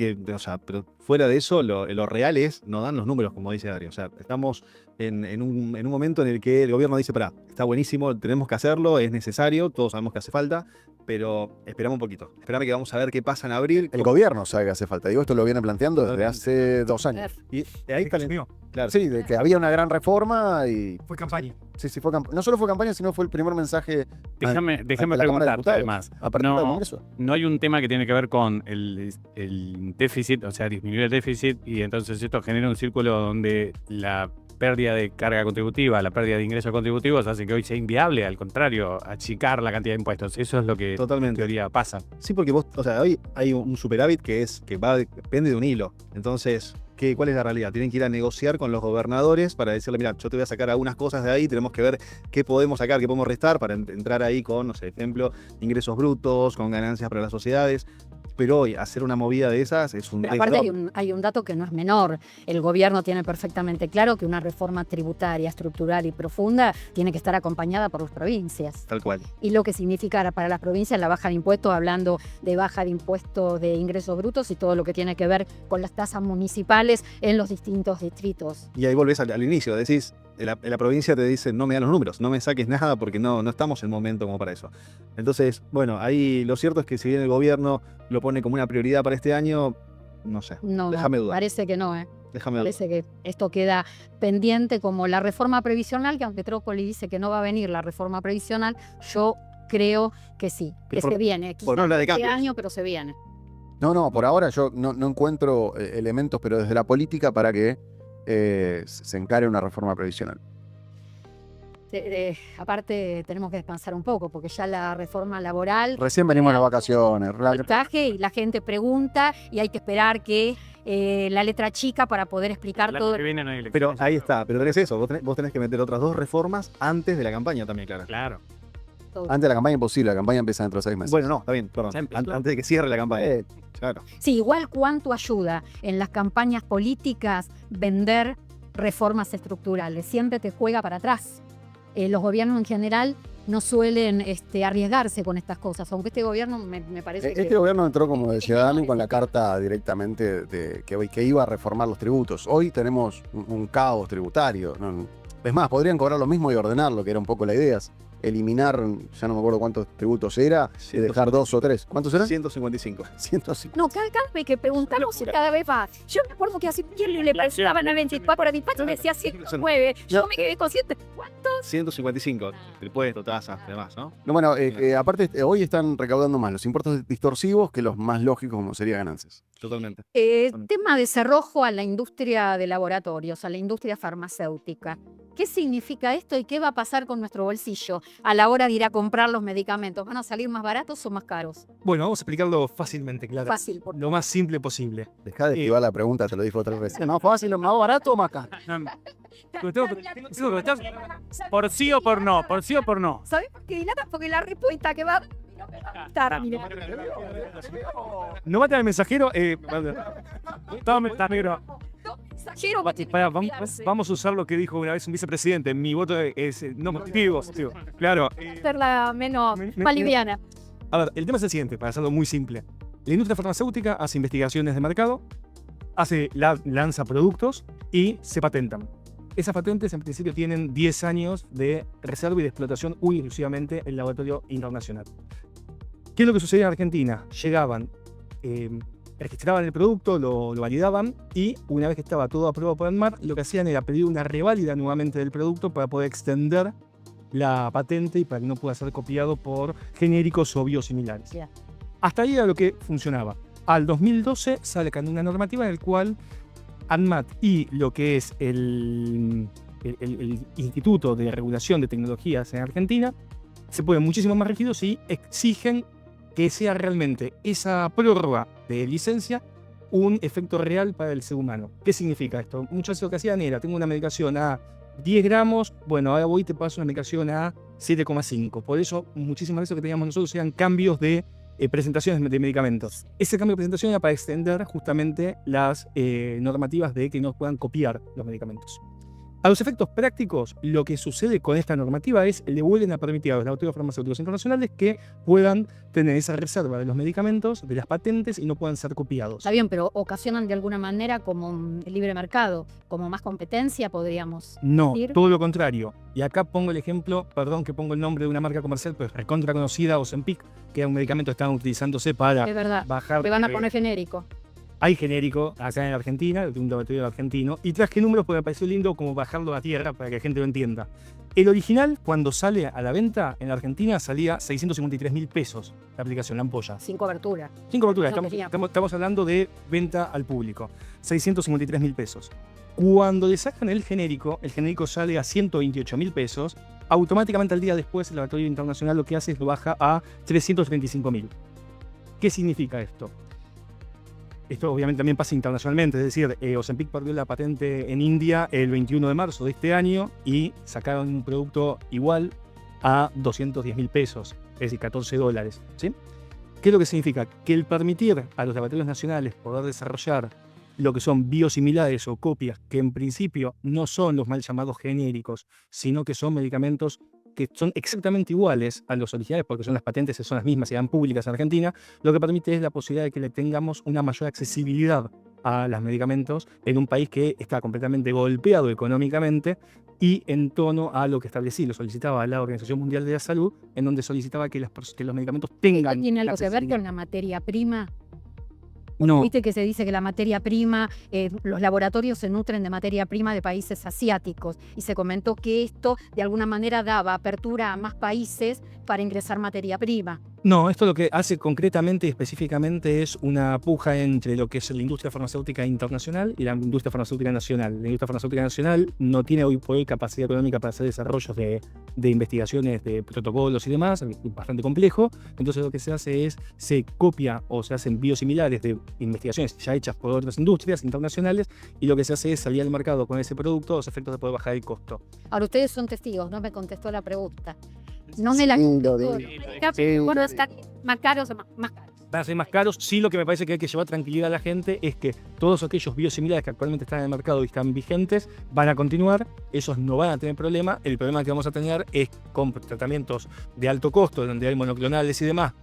pero fuera de eso, lo real es, no dan los números, como dice Darío. O sea, estamos en un momento en el que el gobierno dice, pará, está buenísimo, tenemos que hacerlo, es necesario, todos sabemos que hace falta, pero esperamos un poquito. Esperame que vamos a ver qué pasa en abril. El gobierno sabe que hace falta. Digo, esto lo viene planteando desde hace 2 años. Y ahí está el... Claro. Sí, de que había una gran reforma y... Fue campaña. Sí, fue no solo fue campaña, sino fue el primer mensaje. Déjame ante la Cámara de preguntarte, Diputados, además. a partir del Congreso. No hay un tema que tiene que ver con el déficit, o sea, disminuir el déficit, y entonces esto genera un círculo donde la pérdida de carga contributiva, la pérdida de ingresos contributivos hace que hoy sea inviable, al contrario, achicar la cantidad de impuestos. Eso es lo que Totalmente. en teoría pasa. Sí, porque vos, o sea, hoy hay un superávit que depende de un hilo. Entonces, ¿cuál es la realidad? Tienen que ir a negociar con los gobernadores para decirle, mira, yo te voy a sacar algunas cosas de ahí, tenemos que ver qué podemos sacar, qué podemos restar para entrar ahí con, no sé, ejemplo, ingresos brutos, con ganancias para las sociedades. Pero hoy hacer una movida de esas es un... Pero aparte hay un dato que no es menor. El gobierno tiene perfectamente claro que una reforma tributaria estructural y profunda tiene que estar acompañada por las provincias. Tal cual. Y lo que significa para las provincias la baja de impuestos, hablando de baja de impuestos de ingresos brutos y todo lo que tiene que ver con las tasas municipales en los distintos distritos. Y ahí volvés al inicio, decís, la provincia te dice, no me dan los números, no me saques nada porque no estamos en el momento como para eso. Entonces, bueno, ahí lo cierto es que si bien el gobierno lo pone como una prioridad para este año, no sé, No, déjame dudar. parece que no, Déjame dudar. Parece que esto queda pendiente como la reforma previsional, que aunque Trócoli dice que no va a venir la reforma previsional, yo creo que sí, que se viene. Por no hablar de Este cambios. año, pero se viene. No, por ahora yo no encuentro elementos, pero desde la política para que se encare una reforma previsional. Aparte tenemos que descansar un poco porque ya la reforma laboral Recién venimos de las vacaciones. mensaje y la gente pregunta y hay que esperar que la letra chica para poder explicar El todo. año que viene no hay Pero elecciones. ahí está, pero tenés eso, vos tenés que meter otras 2 reformas antes de la campaña también, claro. Claro. todo. Antes de la campaña imposible, la campaña empieza dentro de 6 meses. Bueno, no, está bien, perdón. Antes de que cierre la campaña. Claro. Sí, igual cuánto ayuda en las campañas políticas vender reformas estructurales. Siempre te juega para atrás. Los gobiernos en general no suelen arriesgarse con estas cosas, aunque este gobierno me parece Este que... gobierno entró, como decía Dami, con la carta directamente de que iba a reformar los tributos. Hoy tenemos un caos tributario, ¿no? Es más, podrían cobrar lo mismo y ordenarlo, que era un poco la idea. Eliminar, ya no me acuerdo cuántos tributos era, y dejar 2 o 3. ¿Cuántos eran? 155. 150. No, cada vez que preguntamos cada vez más. Yo me acuerdo que hace un tiempo le preguntaban a 24 despacho y decía 109. Yo me quedé con 100. ¿Cuántos? 155. Impuestos, tasas, demás, ¿no? No, bueno, aparte, hoy están recaudando más los impuestos distorsivos que los más lógicos, como sería ganancias. Totalmente. Tema de cerrojo a la industria de laboratorios, a la industria farmacéutica. ¿Qué significa esto y qué va a pasar con nuestro bolsillo a la hora de ir a comprar los medicamentos? ¿Van a salir más baratos o más caros? Bueno, vamos a explicarlo fácilmente, claro. Fácil, por Lo más simple posible. Dejá de esquivar la pregunta, te lo dijo 3 veces. ¿No fácil, más barato o más caro? Por sí o por no, por sí o por no. ¿Sabes por qué dilata? Porque la respuesta que va a estar, mire. No mate al mensajero. Tome, está negro. Mensajero. Vamos a usar lo que dijo una vez un vicepresidente. Mi voto es no motivo. Claro. Hacerla menos, más liviana. A ver, el tema es el siguiente, para hacerlo muy simple. La industria farmacéutica hace investigaciones de mercado, lanza productos y se patentan. Esas patentes en principio tienen 10 años de reserva y de explotación única y exclusivamente en el laboratorio internacional. ¿Qué es lo que sucedía en Argentina? Llegaban, registraban el producto, lo validaban y una vez que estaba todo aprobado por ANMAR, lo que hacían era pedir una reválida nuevamente del producto para poder extender la patente y para que no pueda ser copiado por genéricos o biosimilares. Yeah. Hasta ahí era lo que funcionaba. Al 2012 sale una normativa en la cual ANMAT y lo que es el Instituto de Regulación de Tecnologías en Argentina se ponen muchísimo más rígidos y exigen que sea realmente esa prórroga de licencia un efecto real para el ser humano. ¿Qué significa esto? Muchas veces lo que hacían era, tengo una medicación a 10 gramos, bueno, ahora voy y te paso una medicación a 7,5. Por eso, muchísimas veces lo que teníamos nosotros eran cambios de presentaciones de medicamentos. Ese cambio de presentación era para extender justamente las normativas de que no puedan copiar los medicamentos. A los efectos prácticos, lo que sucede con esta normativa es le vuelven a permitir a los laboratorios farmacéuticos internacionales que puedan tener esa reserva de los medicamentos, de las patentes y no puedan ser copiados. Está bien, pero ocasionan de alguna manera como el libre mercado, como más competencia, podríamos No, decir. todo lo contrario. Y acá pongo el ejemplo, perdón que pongo el nombre de una marca comercial, pero es recontra conocida, Ozempic, que es un medicamento que estaban utilizándose para Es verdad, bajar... te van a poner genérico. Hay genérico acá en Argentina, de un laboratorio argentino, y traje números porque me pareció lindo como bajarlo a tierra para que la gente lo entienda. El original, cuando sale a la venta en Argentina, salía 653.000 pesos la aplicación, la ampolla. Sin cobertura. Sin cobertura, No, estamos hablando de venta al público. 653.000 pesos. Cuando le sacan el genérico sale a 128.000 pesos. Automáticamente al día después el laboratorio internacional lo que hace es lo baja a 335.000. ¿Qué significa esto? Esto obviamente también pasa internacionalmente, es decir, Ozempic perdió la patente en India el 21 de marzo de este año y sacaron un producto igual a 210.000 pesos, es decir, $14. ¿Sí? ¿Qué es lo que significa? Que el permitir a los laboratorios nacionales poder desarrollar lo que son biosimilares o copias, que en principio no son los mal llamados genéricos, sino que son medicamentos que son exactamente iguales a los originales, porque son las patentes, son las mismas y dan públicas en Argentina, lo que permite es la posibilidad de que le tengamos una mayor accesibilidad a los medicamentos en un país que está completamente golpeado económicamente y en tono a lo que establecí, lo solicitaba la Organización Mundial de la Salud, en donde solicitaba que los medicamentos tengan... ¿Esto tiene algo que ver accesibilidad. con la materia prima? No, Viste que se dice que la materia prima, los laboratorios se nutren de materia prima de países asiáticos y se comentó que esto de alguna manera daba apertura a más países para ingresar materia prima. no, esto lo que hace concretamente y específicamente es una puja entre lo que es la industria farmacéutica internacional y la industria farmacéutica nacional. La industria farmacéutica nacional no tiene hoy por hoy capacidad económica para hacer desarrollos de investigaciones, de protocolos y demás, es bastante complejo. Entonces lo que se hace es, se copia o se hacen biosimilares de investigaciones ya hechas por otras industrias internacionales y lo que se hace es salir al mercado con ese producto a los efectos de poder bajar el costo. Ahora ustedes son testigos, no me contestó la pregunta. No me la Sí, bueno, están más caros o más caros. Van a ser más caros. Sí, lo que me parece que hay que llevar tranquilidad a la gente es que todos aquellos biosimilares que actualmente están en el mercado y están vigentes van a continuar. Esos no van a tener problema. El problema que vamos a tener es con tratamientos de alto costo, donde hay monoclonales y demás,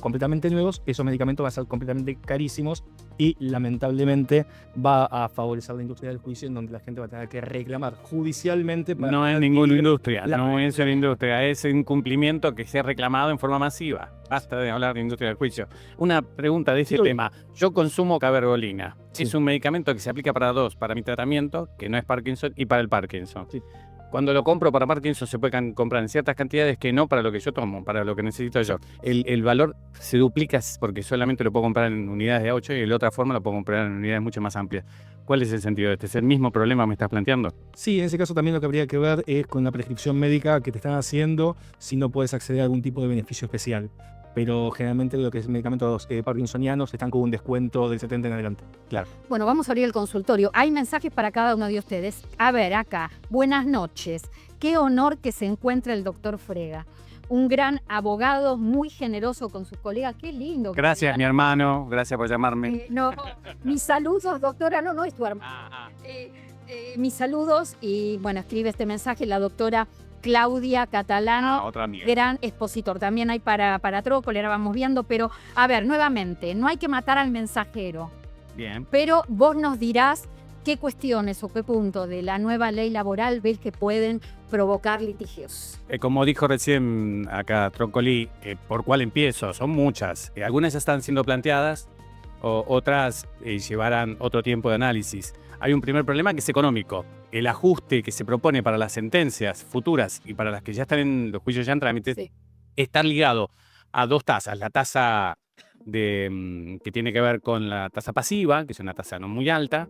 completamente nuevos. Esos medicamentos van a ser completamente carísimos y lamentablemente va a favorecer la industria del juicio, en donde la gente va a tener que reclamar judicialmente. No es ninguna industria, no es una industria, es un cumplimiento que se ha reclamado en forma masiva. Basta de hablar de industria del juicio. Una pregunta de ese tema. Yo consumo cabergolina. Sí. Es un medicamento que se aplica para mi tratamiento, que no es Parkinson, y para el Parkinson. Sí. Cuando lo compro para Parkinson se puede comprar en ciertas cantidades que no para lo que yo tomo, para lo que necesito yo. El valor se duplica porque solamente lo puedo comprar en unidades de 8 y de la otra forma lo puedo comprar en unidades mucho más amplias. ¿Cuál es el sentido de este? ¿Es el mismo problema que me estás planteando? Sí, en ese caso también lo que habría que ver es con la prescripción médica que te están haciendo, si no puedes acceder a algún tipo de beneficio especial. Pero generalmente lo que es medicamentos parkinsonianos están con un descuento del 70 en adelante. Claro. Bueno, vamos a abrir el consultorio. Hay mensajes para cada uno de ustedes. A ver, acá. Buenas noches. Qué honor que se encuentre el doctor Frega. Un gran abogado, muy generoso con sus colegas. Qué lindo. Gracias, mi hermano. Gracias por llamarme. No, mis saludos, doctora. No es tu hermano. Mis saludos y, bueno, escribe este mensaje la doctora Claudia Catalano, Otra amiga. gran expositor. También hay para Trócoli, ahora vamos viendo, pero a ver, nuevamente, no hay que matar al mensajero, Bien. pero vos nos dirás qué cuestiones o qué puntos de la nueva ley laboral ves que pueden provocar litigios. Como dijo recién acá Trócoli, ¿por cuál empiezo? Son muchas. Algunas ya están siendo planteadas, otras llevarán otro tiempo de análisis. Hay un primer problema que es económico. El ajuste que se propone para las sentencias futuras y para las que ya están en los juicios ya en trámite, Sí. está ligado a dos tasas. La tasa que tiene que ver con la tasa pasiva, que es una tasa no muy alta,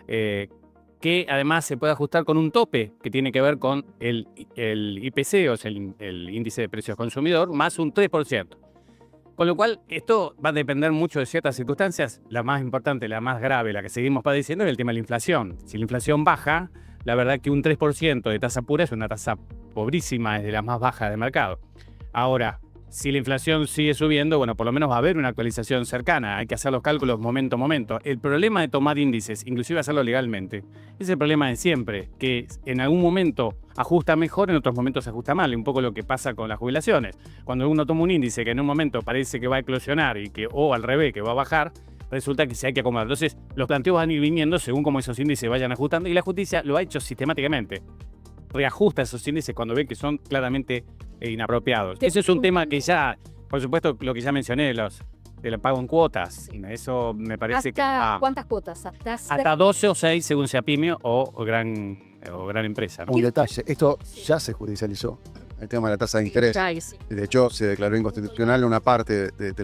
que además se puede ajustar con un tope que tiene que ver con el IPC, o sea, el índice de precios consumidor, más un 3%. Con lo cual, esto va a depender mucho de ciertas circunstancias. La más importante, la más grave, la que seguimos padeciendo, es el tema de la inflación. Si la inflación baja, la verdad que un 3% de tasa pura es una tasa pobrísima, es de las más bajas del mercado. Ahora, si la inflación sigue subiendo, bueno, por lo menos va a haber una actualización cercana. Hay que hacer los cálculos momento a momento. El problema de tomar índices, inclusive hacerlo legalmente, es el problema de siempre, que en algún momento ajusta mejor, en otros momentos se ajusta mal. Un poco lo que pasa con las jubilaciones. Cuando uno toma un índice que en un momento parece que va a eclosionar o al revés, que va a bajar, resulta que se hay que acomodar. Entonces, los planteos van a ir viniendo según cómo esos índices vayan ajustando y la justicia lo ha hecho sistemáticamente. Reajusta esos índices cuando ve que son claramente inapropiados. Ese es un tema que ya, por supuesto, lo que ya mencioné, del pago en cuotas. Eso me parece ¿Hasta que... cuántas cuotas? Hasta 12 o 6 según sea pyme o gran empresa, ¿no? Un detalle, esto ya se judicializó, el tema de la tasa de interés. De hecho, se declaró inconstitucional una parte de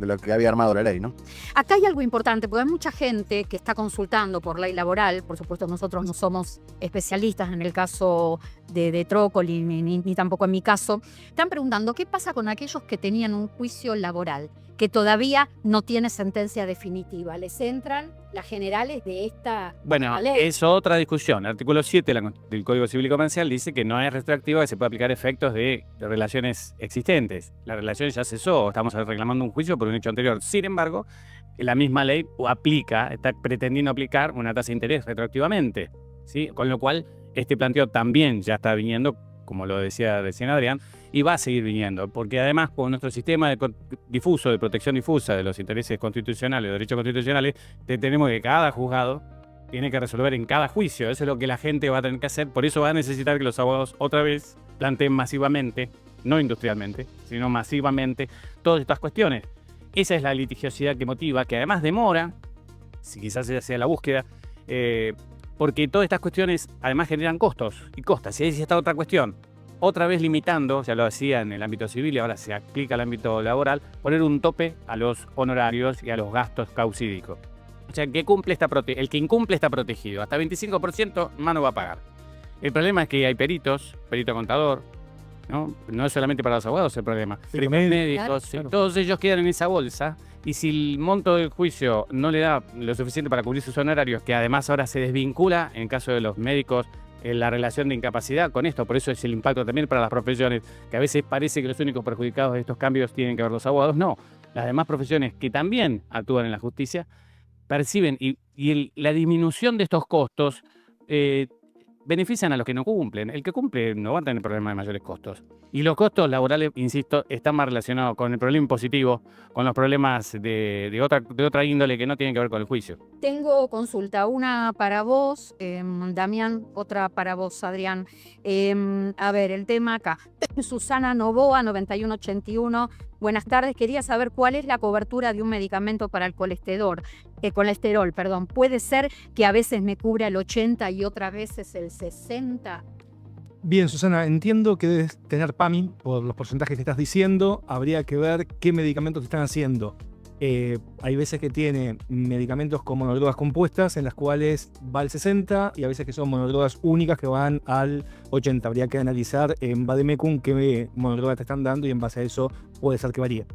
lo que había armado la ley, ¿no? Acá hay algo importante, porque hay mucha gente que está consultando por ley laboral. Por supuesto, nosotros no somos especialistas en el caso de Trócoli, ni tampoco en mi caso. Están preguntando, ¿qué pasa con aquellos que tenían un juicio laboral, que todavía no tiene sentencia definitiva? ¿Les entran las generales de esta Bueno, ley? es otra discusión. El artículo 7 del Código Civil y Comercial dice que no es retroactivo, que se puede aplicar efectos de relaciones existentes. La relación ya cesó, estamos reclamando un juicio por un hecho anterior. Sin embargo, la misma ley está pretendiendo aplicar una tasa de interés retroactivamente, ¿sí? Con lo cual, este planteo también ya está viniendo, como lo decía recién Adrián, y va a seguir viniendo, porque además con nuestro sistema de protección difusa de los intereses constitucionales, de derechos constitucionales, tenemos que cada juzgado tiene que resolver en cada juicio. Eso es lo que la gente va a tener que hacer. Por eso va a necesitar que los abogados otra vez planteen masivamente, no industrialmente, sino masivamente, todas estas cuestiones. Esa es la litigiosidad que motiva, que además demora, si quizás sea la búsqueda, porque todas estas cuestiones además generan costos y costas. Y ahí está otra cuestión. Otra vez limitando, ya lo hacía en el ámbito civil y ahora se aplica al ámbito laboral, poner un tope a los honorarios y a los gastos causídicos. O sea, el que incumple está protegido. Hasta 25% más no va a pagar. El problema es que hay perito contador, no es solamente para los abogados el problema. Médicos, claro. Todos ellos quedan en esa bolsa. Y si el monto del juicio no le da lo suficiente para cubrir sus honorarios, que además ahora se desvincula en caso de los médicos la relación de incapacidad con esto. Por eso es el impacto también para las profesiones, que a veces parece que los únicos perjudicados de estos cambios tienen que ver los abogados. No, las demás profesiones que también actúan en la justicia perciben la disminución de estos costos benefician a los que no cumplen. El que cumple no va a tener problemas de mayores costos. Y los costos laborales, insisto, están más relacionados con el problema impositivo, con los problemas de otra índole que no tienen que ver con el juicio. Tengo consulta, una para vos, Damián, otra para vos, Adrián. A ver, el tema acá. Susana Novoa, 9181. Buenas tardes, quería saber cuál es la cobertura de un medicamento para el colesterol. Perdón. ¿Puede ser que a veces me cubra el 80 y otras veces el 60? Bien, Susana, entiendo que debes tener PAMI por los porcentajes que estás diciendo. Habría que ver qué medicamentos te están haciendo. Hay veces que tiene medicamentos con monodrogas compuestas en las cuales va al 60 y a veces que son monodrogas únicas que van al 80. Habría que analizar en Vademecum qué monodroga te están dando y en base a eso puede ser que varíe.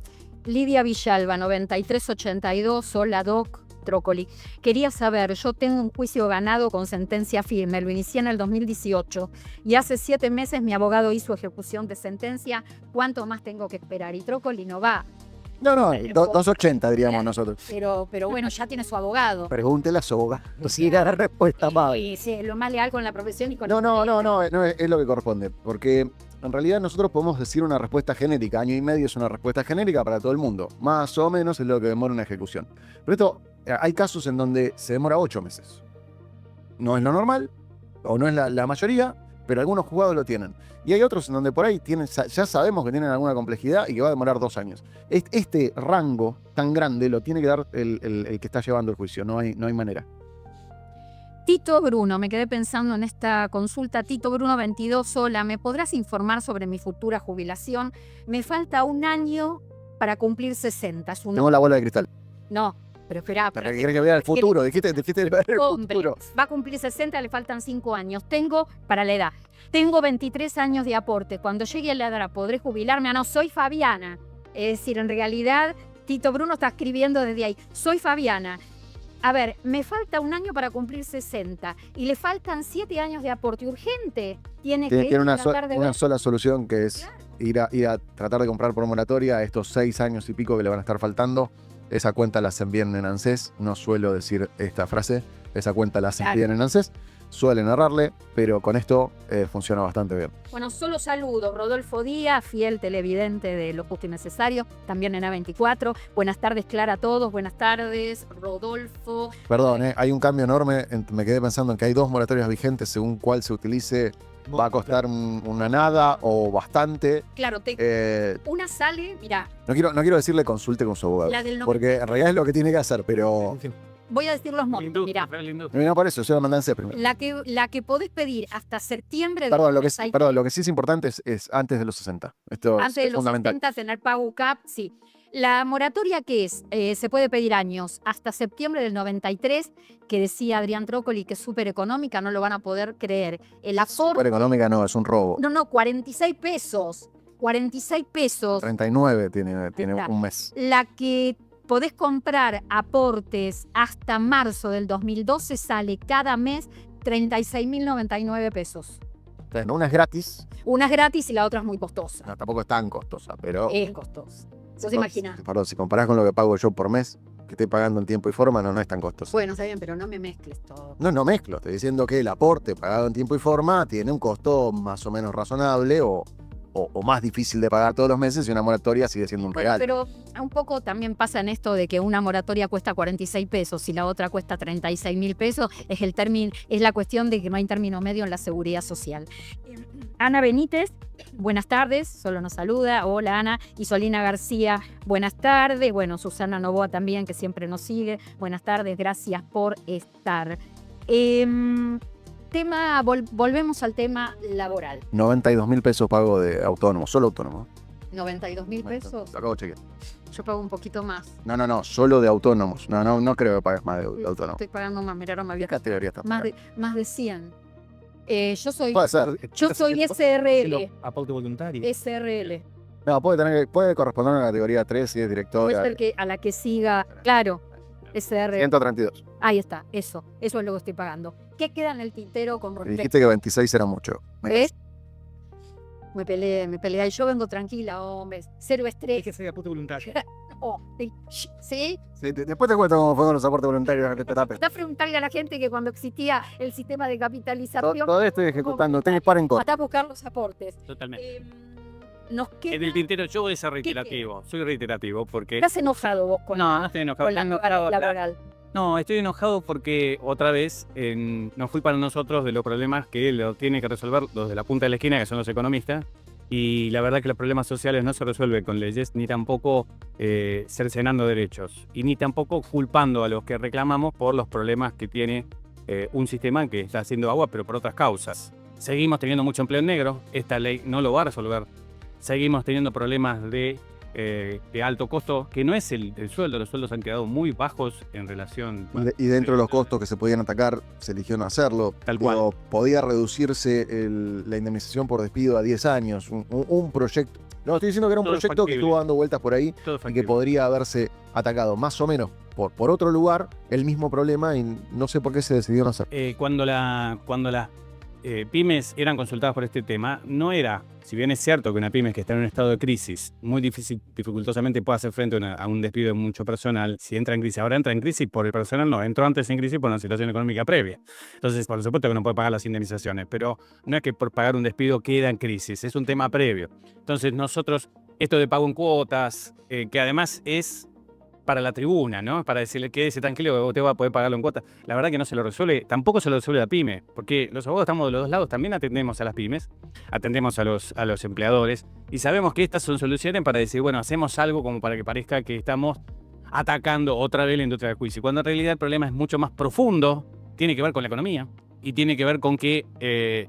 Lidia Villalba, 9382. Hola, Doc. Trócoli. Quería saber, yo tengo un juicio ganado con sentencia firme, lo inicié en el 2018 y hace 7 meses mi abogado hizo ejecución de sentencia. ¿Cuánto más tengo que esperar? Y Trócoli no va. No, 280 diríamos nosotros. Pero bueno, ya tiene su abogado. Pregúntele a su abogado. Sí, da la respuesta más. Y sí, lo más leal con la profesión y con No, es lo que corresponde. Porque en realidad nosotros podemos decir una respuesta genérica. Año y medio es una respuesta genérica para todo el mundo. Más o menos es lo que demora una ejecución. Pero esto, hay casos en donde se demora 8 meses. No es lo normal, o no es la mayoría, pero algunos juzgados lo tienen. Y hay otros en donde por ahí ya sabemos que tienen alguna complejidad y que va a demorar 2 años. Este rango tan grande lo tiene que dar el que está llevando el juicio. No hay manera. Tito Bruno, me quedé pensando en esta consulta. Tito Bruno, 22, hola, ¿me podrás informar sobre mi futura jubilación? Me falta 1 año para cumplir 60. Tengo la bola de cristal. No, pero espera. Para que quiera que vea el futuro. Dijiste ver el futuro. Va a cumplir 60, le faltan 5 años. Para la edad. Tengo 23 años de aporte. Cuando llegue a la edad, ¿podré jubilarme? Ah, no, soy Fabiana. Es decir, en realidad, Tito Bruno está escribiendo desde ahí. Soy Fabiana. A ver, me falta 1 año para cumplir 60 y le faltan 7 años de aporte urgente. Tiene que ir una sola solución, que es ir a tratar de comprar por moratoria estos 6 años y pico que le van a estar faltando. Esa cuenta la hacen bien en ANSES. No suelo decir esta frase. Esa cuenta la hacen bien en ANSES. Suelen errarle, pero con esto funciona bastante bien. Bueno, solo saludos. Rodolfo Díaz, fiel televidente de Lo Justo y Necesario, también en A24. Buenas tardes, Clara, a todos. Buenas tardes, Rodolfo. Perdón, hay un cambio enorme. Me quedé pensando en que hay 2 moratorias vigentes según cuál se utilice. Va a costar una nada o bastante. Claro, una sale, mira. No quiero decirle consulte con su abogado, porque en realidad es lo que tiene que hacer, pero... Voy a decir los montos, mirá. No, por eso, yo la mandé en primero. La que podés pedir hasta septiembre de Perdón, lo que sí es importante es antes de los 60. Esto antes es fundamental. De los 60, tener pago UCAP, sí. La moratoria, ¿qué es? Se puede pedir años, hasta septiembre del 93, que decía Adrián Trócoli que es súper económica, no lo van a poder creer. El aporte... Súper económica no, es un robo. No, 46 pesos. 46 pesos. 39 tiene un mes. La que podés comprar aportes hasta marzo del 2012 sale cada mes 36.099 pesos. Entonces, una es gratis. Una es gratis y la otra es muy costosa. No, tampoco es tan costosa, pero... Es costosa. ¿Vos imaginás? Perdón, si comparás con lo que pago yo por mes, que estoy pagando en tiempo y forma, no es tan costoso. Bueno, está bien, pero no me mezcles todo. No mezclo. Estoy diciendo que el aporte pagado en tiempo y forma tiene un costo más o menos razonable o más difícil de pagar todos los meses y una moratoria sigue siendo un regalo. Pero un poco también pasa en esto de que una moratoria cuesta 46 pesos y la otra cuesta 36.000 pesos. Es la cuestión de que no hay término medio en la seguridad social. Ana Benítez, buenas tardes, solo nos saluda. Hola, Ana. Y Solina García, buenas tardes. Bueno, Susana Novoa también, que siempre nos sigue. Buenas tardes, gracias por estar. Volvemos al tema laboral. 92.000 pesos pago de autónomo, solo autónomo. 92.000 pesos. Lo acabo de chequear. Yo pago un poquito más. No, solo de autónomos. No creo que pagues más de autónomos. Estoy pagando más, mira, no me había... ¿Qué categoría estás pagando? Más de 100. Yo soy SRL. Aporte voluntario. SRL. No, puede corresponder a una categoría 3 si es director. Puede ser que a la que siga, claro. SR. 132. Ahí está, eso es lo que estoy pagando. ¿Qué queda en el tintero con Me respecto? dijiste que 26 era mucho. ¿Ves? Me peleé. Yo vengo tranquila, hombre. Cero Es estrés. que sea aporte voluntario. Oh, sí. Sí, después te cuento cómo fueron los aportes voluntarios de Petape. Está preguntarle a la gente que cuando existía el sistema de capitalización, Todo estoy ejecutando. Tenés par en contra. hasta buscar los aportes. Totalmente. Nos queda... En el tintero yo voy a ser reiterativo. Soy reiterativo porque... ¿Estás enojado vos con, No estoy enojado. con la Estoy carga enojado. laboral? No, estoy enojado porque otra vez nos fui para nosotros de los problemas que lo tienen que resolver los de la punta de la esquina, que son los economistas. Y la verdad que los problemas sociales no se resuelven con leyes, ni tampoco cercenando derechos, y ni tampoco culpando a los que reclamamos por los problemas que tiene un sistema que está haciendo agua, pero por otras causas. Seguimos teniendo mucho empleo en negro, esta ley no lo va a resolver. Seguimos teniendo problemas de alto costo, que no es el sueldo, los sueldos han quedado muy bajos en relación... Y dentro de los costos que se podían atacar, se eligió no hacerlo. Tal cual. Digo, podía reducirse la indemnización por despido a 10 años. Un proyecto. No, estoy diciendo que era un Todo es proyecto que factible. estuvo dando vueltas por ahí Todo y que factible. podría haberse atacado más o menos por otro lugar, el mismo problema, y no sé por qué se decidió no hacer. Cuando las pymes eran consultadas por este tema, no era, si bien es cierto que una pyme que está en un estado de crisis muy dificultosamente puede hacer frente a un despido de mucho personal, si entra en crisis, ahora entra en crisis por el personal, no, entró antes en crisis por una situación económica previa. Entonces, por supuesto que no puede pagar las indemnizaciones, pero no es que por pagar un despido queda en crisis, es un tema previo. Entonces nosotros, esto de pago en cuotas, que además es para la tribuna, ¿no? Para decirle, quédese tranquilo, usted va a poder pagarlo en cuotas. La verdad que no se lo resuelve, tampoco se lo resuelve la pyme, porque los abogados estamos de los dos lados, también atendemos a las pymes, atendemos a los empleadores, y sabemos que estas son soluciones para decir, bueno, hacemos algo como para que parezca que estamos atacando otra vez la industria del juicio, cuando en realidad el problema es mucho más profundo, tiene que ver con la economía, y tiene que ver con que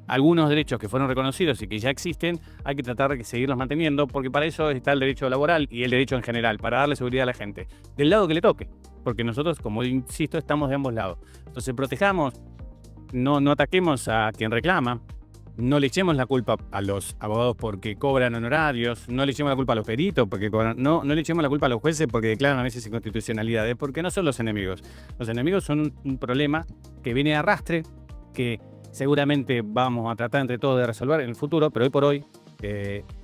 algunos derechos que fueron reconocidos y que ya existen, hay que tratar de seguirlos manteniendo, porque para eso está el derecho laboral y el derecho en general, para darle seguridad a la gente, del lado que le toque, porque nosotros, como insisto, estamos de ambos lados. Entonces protejamos, no ataquemos a quien reclama, no le echemos la culpa a los abogados porque cobran honorarios, no le echemos la culpa a los peritos porque cobran, no le echemos la culpa a los jueces porque declaran a veces inconstitucionalidades, porque no son los enemigos. Los enemigos son un problema que viene de arrastre, que seguramente vamos a tratar entre todos de resolver en el futuro, pero hoy por hoy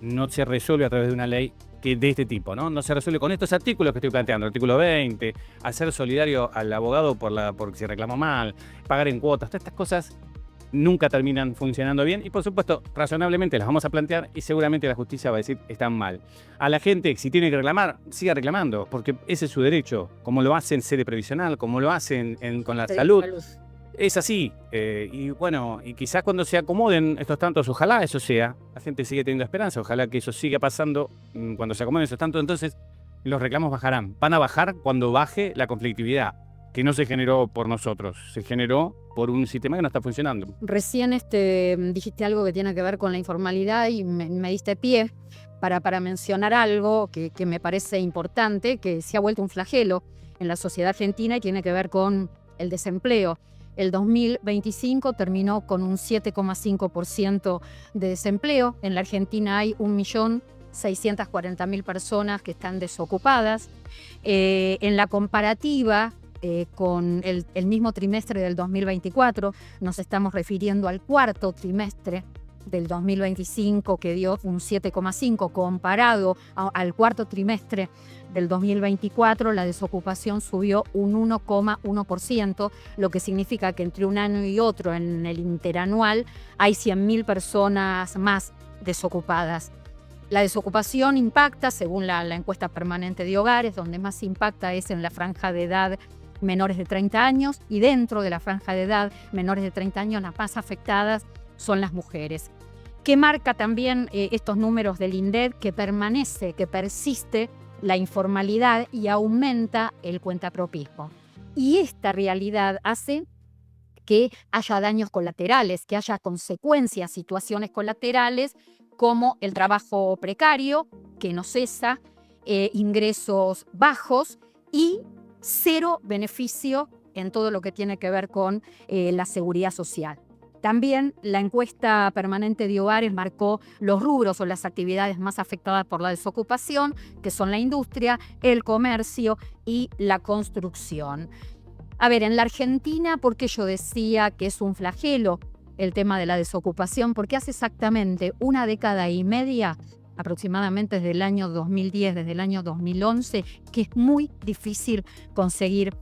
no se resuelve a través de una ley de este tipo, ¿no? No se resuelve con estos artículos que estoy planteando, artículo 20, hacer solidario al abogado porque se reclamó mal, pagar en cuotas, todas estas cosas nunca terminan funcionando bien y por supuesto razonablemente las vamos a plantear y seguramente la justicia va a decir están mal. A la gente, si tiene que reclamar, siga reclamando, porque ese es su derecho, como lo hacen sede previsional, como lo hacen con la salud. Es así, y bueno, y quizás cuando se acomoden estos tantos, ojalá eso sea, la gente sigue teniendo esperanza, ojalá que eso siga pasando cuando se acomoden esos tantos, entonces los reclamos bajarán, van a bajar cuando baje la conflictividad, que no se generó por nosotros, se generó por un sistema que no está funcionando. Recién dijiste algo que tiene que ver con la informalidad y me diste pie para mencionar algo que me parece importante, que se ha vuelto un flagelo en la sociedad argentina y tiene que ver con el desempleo. El 2025 terminó con un 7,5% de desempleo. En la Argentina hay 1.640.000 personas que están desocupadas. En la comparativa con el mismo trimestre del 2024, nos estamos refiriendo al cuarto trimestre del 2025, que dio un 7,5%, comparado al cuarto trimestre del 2024, la desocupación subió un 1,1%, lo que significa que entre un año y otro, en el interanual, hay 100.000 personas más desocupadas. La desocupación impacta, según la encuesta permanente de hogares, donde más impacta es en la franja de edad menores de 30 años, y dentro de la franja de edad menores de 30 años las más afectadas son las mujeres. ¿Qué marca también estos números del INDEC? Que persiste la informalidad y aumenta el cuentapropismo. Y esta realidad hace que haya daños colaterales, que haya consecuencias, situaciones colaterales, como el trabajo precario, que no cesa, ingresos bajos y cero beneficio en todo lo que tiene que ver con la seguridad social. También la encuesta permanente de hogares marcó los rubros o las actividades más afectadas por la desocupación, que son la industria, el comercio y la construcción. A ver, en la Argentina, ¿por qué yo decía que es un flagelo el tema de la desocupación? Porque hace exactamente una década y media, aproximadamente desde el año 2010, desde el año 2011, que es muy difícil conseguir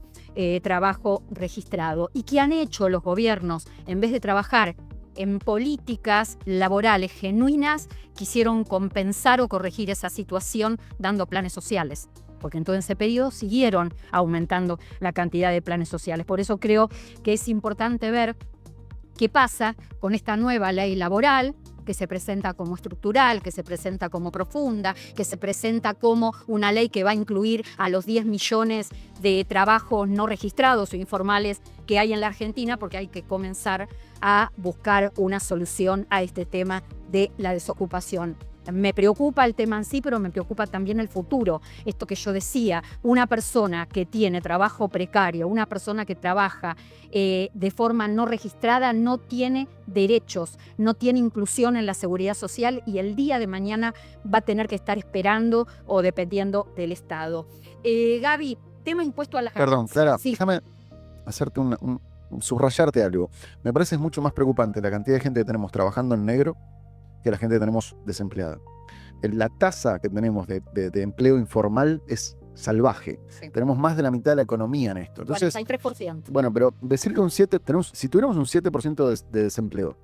trabajo registrado. ¿Y qué han hecho los gobiernos? En vez de trabajar en políticas laborales genuinas, quisieron compensar o corregir esa situación dando planes sociales, porque en todo ese periodo siguieron aumentando la cantidad de planes sociales. Por eso creo que es importante ver qué pasa con esta nueva ley laboral, que se presenta como estructural, que se presenta como profunda, que se presenta como una ley que va a incluir a los 10 millones de trabajos no registrados o informales que hay en la Argentina, porque hay que comenzar a buscar una solución a este tema de la desocupación. Me preocupa el tema en sí, pero me preocupa también el futuro. Esto que yo decía, una persona que tiene trabajo precario, una persona que trabaja de forma no registrada, no tiene derechos, no tiene inclusión en la seguridad social y el día de mañana va a tener que estar esperando o dependiendo del Estado. Gaby, tema impuesto a las Perdón, ganancias. Clara, Sí. déjame hacerte subrayarte algo. Me parece mucho más preocupante la cantidad de gente que tenemos trabajando en negro que la gente que tenemos desempleada. La tasa que tenemos de empleo informal es salvaje. Sí. Tenemos más de la mitad de la economía en esto. Entonces, 43%. bueno, pero decir que si tuviéramos un 7% de desempleo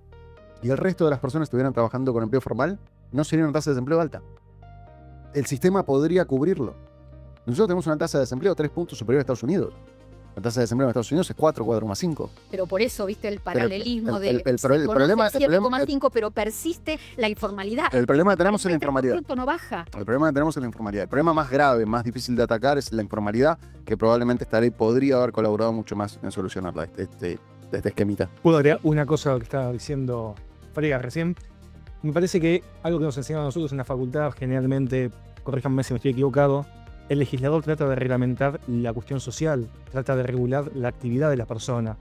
y el resto de las personas estuvieran trabajando con empleo formal, no sería una tasa de desempleo alta. El sistema podría cubrirlo. Nosotros tenemos una tasa de desempleo 3 puntos superior a Estados Unidos. La tasa de desempleo en Estados Unidos es 4,5. Pero por eso, viste, el paralelismo el de problema- 7,5, pero persiste la informalidad. El problema que tenemos es la informalidad. El no baja. El problema que tenemos es la informalidad. El problema más grave, más difícil de atacar es la informalidad, que probablemente esta ley podría haber colaborado mucho más en solucionarla, este esquemita. Puedo agregar una cosa a lo que estaba diciendo Frega recién. Me parece que algo que nos enseñan a nosotros en la facultad, generalmente, corríjanme si me estoy equivocado, el legislador trata de reglamentar la cuestión social, trata de regular la actividad de la persona.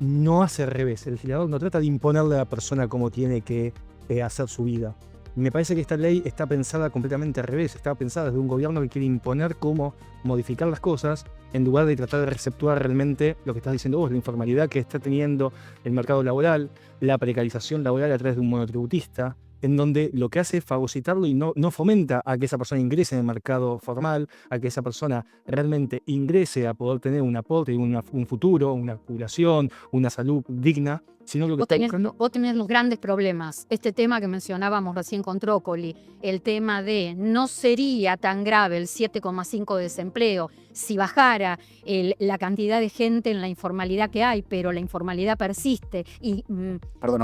No hace al revés, el legislador no trata de imponerle a la persona cómo tiene que hacer su vida. Me parece que esta ley está pensada completamente al revés, está pensada desde un gobierno que quiere imponer cómo modificar las cosas en lugar de tratar de receptuar realmente lo que estás diciendo vos, la informalidad que está teniendo el mercado laboral, la precarización laboral a través de un monotributista, en donde lo que hace es fagocitarlo y no fomenta a que esa persona ingrese en el mercado formal, a que esa persona realmente ingrese a poder tener un aporte, un futuro, una jubilación, una salud digna, sino lo que está buscando. Vos tenés los grandes problemas. Este tema que mencionábamos recién con Trócoli, el tema de no sería tan grave el 7,5 de desempleo si bajara la cantidad de gente en la informalidad que hay, pero la informalidad persiste y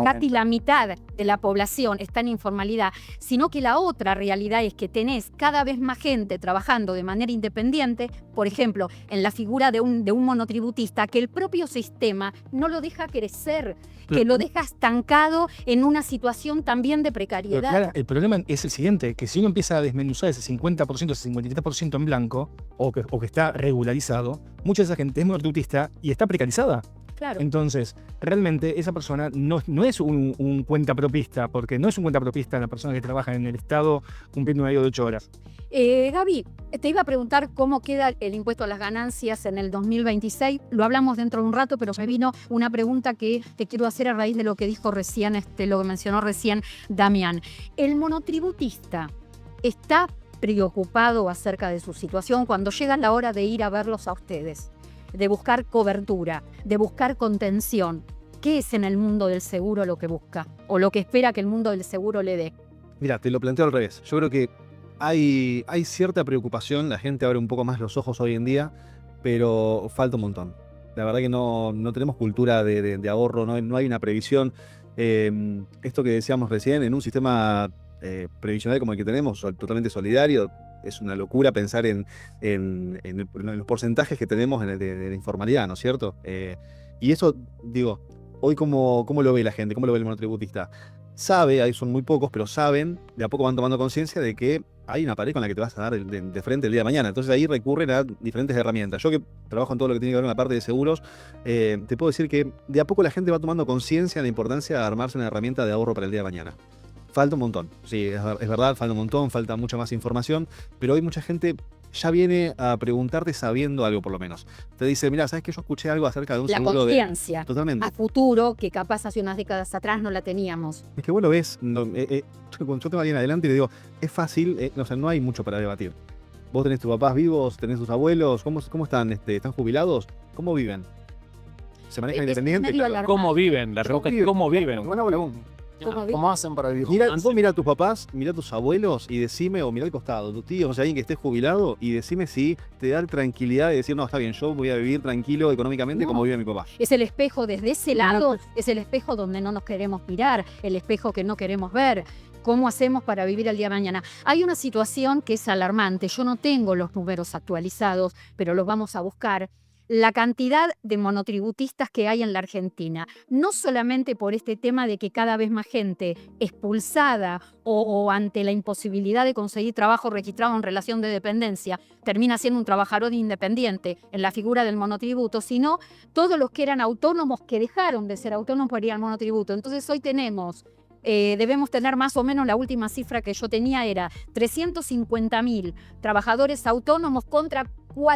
casi la mitad de la población está en informalidad, sino que la otra realidad es que tenés cada vez más gente trabajando de manera independiente, por ejemplo, en la figura de un monotributista, que el propio sistema no lo deja crecer, que lo deja estancado en una situación también de precariedad. Pero, Clara, el problema es el siguiente, que si uno empieza a desmenuzar ese 50%, ese 53% en blanco, o que está regularizado, mucha de esa gente es monotributista y está precarizada. Claro. Entonces, realmente esa persona no es un cuentapropista, porque no es un cuentapropista la persona que trabaja en el Estado cumpliendo un horario de 8 horas. Gaby, te iba a preguntar cómo queda el impuesto a las ganancias en el 2026. Lo hablamos dentro de un rato, pero me vino una pregunta que te quiero hacer a raíz de lo que dijo recién, lo que mencionó recién Damián. ¿El monotributista está preocupado acerca de su situación cuando llega la hora de ir a verlos a ustedes? De buscar cobertura, de buscar contención. ¿Qué es en el mundo del seguro lo que busca? ¿O lo que espera que el mundo del seguro le dé? Mira, te lo planteo al revés. Yo creo que hay cierta preocupación, la gente abre un poco más los ojos hoy en día, pero falta un montón. La verdad que no tenemos cultura de ahorro, no hay una previsión. Esto que decíamos recién, en un sistema previsional como el que tenemos, totalmente solidario, es una locura pensar en los porcentajes que tenemos de la informalidad, ¿no es cierto? Y eso, digo, hoy ¿cómo lo ve la gente? ¿Cómo lo ve el monotributista? Sabe, ahí son muy pocos, pero saben, de a poco van tomando conciencia de que hay una pared con la que te vas a dar de frente el día de mañana. Entonces ahí recurren a diferentes herramientas. Yo que trabajo en todo lo que tiene que ver con la parte de seguros, te puedo decir que de a poco la gente va tomando conciencia de la importancia de armarse una herramienta de ahorro para el día de mañana. Falta un montón, sí, es verdad, falta un montón, falta mucha más información, pero hoy mucha gente ya viene a preguntarte sabiendo algo por lo menos. Te dice, mira, ¿sabes que yo escuché algo acerca de un La seguro conciencia Totalmente. a futuro, que capaz hace unas décadas atrás no la teníamos. Es que vos lo ves, cuando yo tengo a alguien adelante y le digo, es fácil, o sea, no hay mucho para debatir. Vos tenés tus papás vivos, tenés tus abuelos, ¿cómo están? ¿Están jubilados? ¿Cómo viven? ¿Se manejan independientes? medio alarmante. ¿Cómo viven? La pregunta es cómo viven. Buena pregunta. ¿Cómo hacen para vivir? Vos mirá a tus papás, mirá a tus abuelos y decime, o mirá al costado, tu tío, o sea, alguien que esté jubilado, y decime si te da tranquilidad de decir, no, está bien, yo voy a vivir tranquilo económicamente como vive mi papá. Es el espejo desde ese lado, es el espejo donde no nos queremos mirar, el espejo que no queremos ver. ¿Cómo hacemos para vivir el día de mañana? Hay una situación que es alarmante. Yo no tengo los números actualizados, pero los vamos a buscar. La cantidad de monotributistas que hay en la Argentina, no solamente por este tema de que cada vez más gente expulsada o ante la imposibilidad de conseguir trabajo registrado en relación de dependencia, termina siendo un trabajador independiente en la figura del monotributo, sino todos los que eran autónomos que dejaron de ser autónomos por ir al monotributo. Entonces hoy debemos tener más o menos, la última cifra que yo tenía era 350.000 trabajadores autónomos contra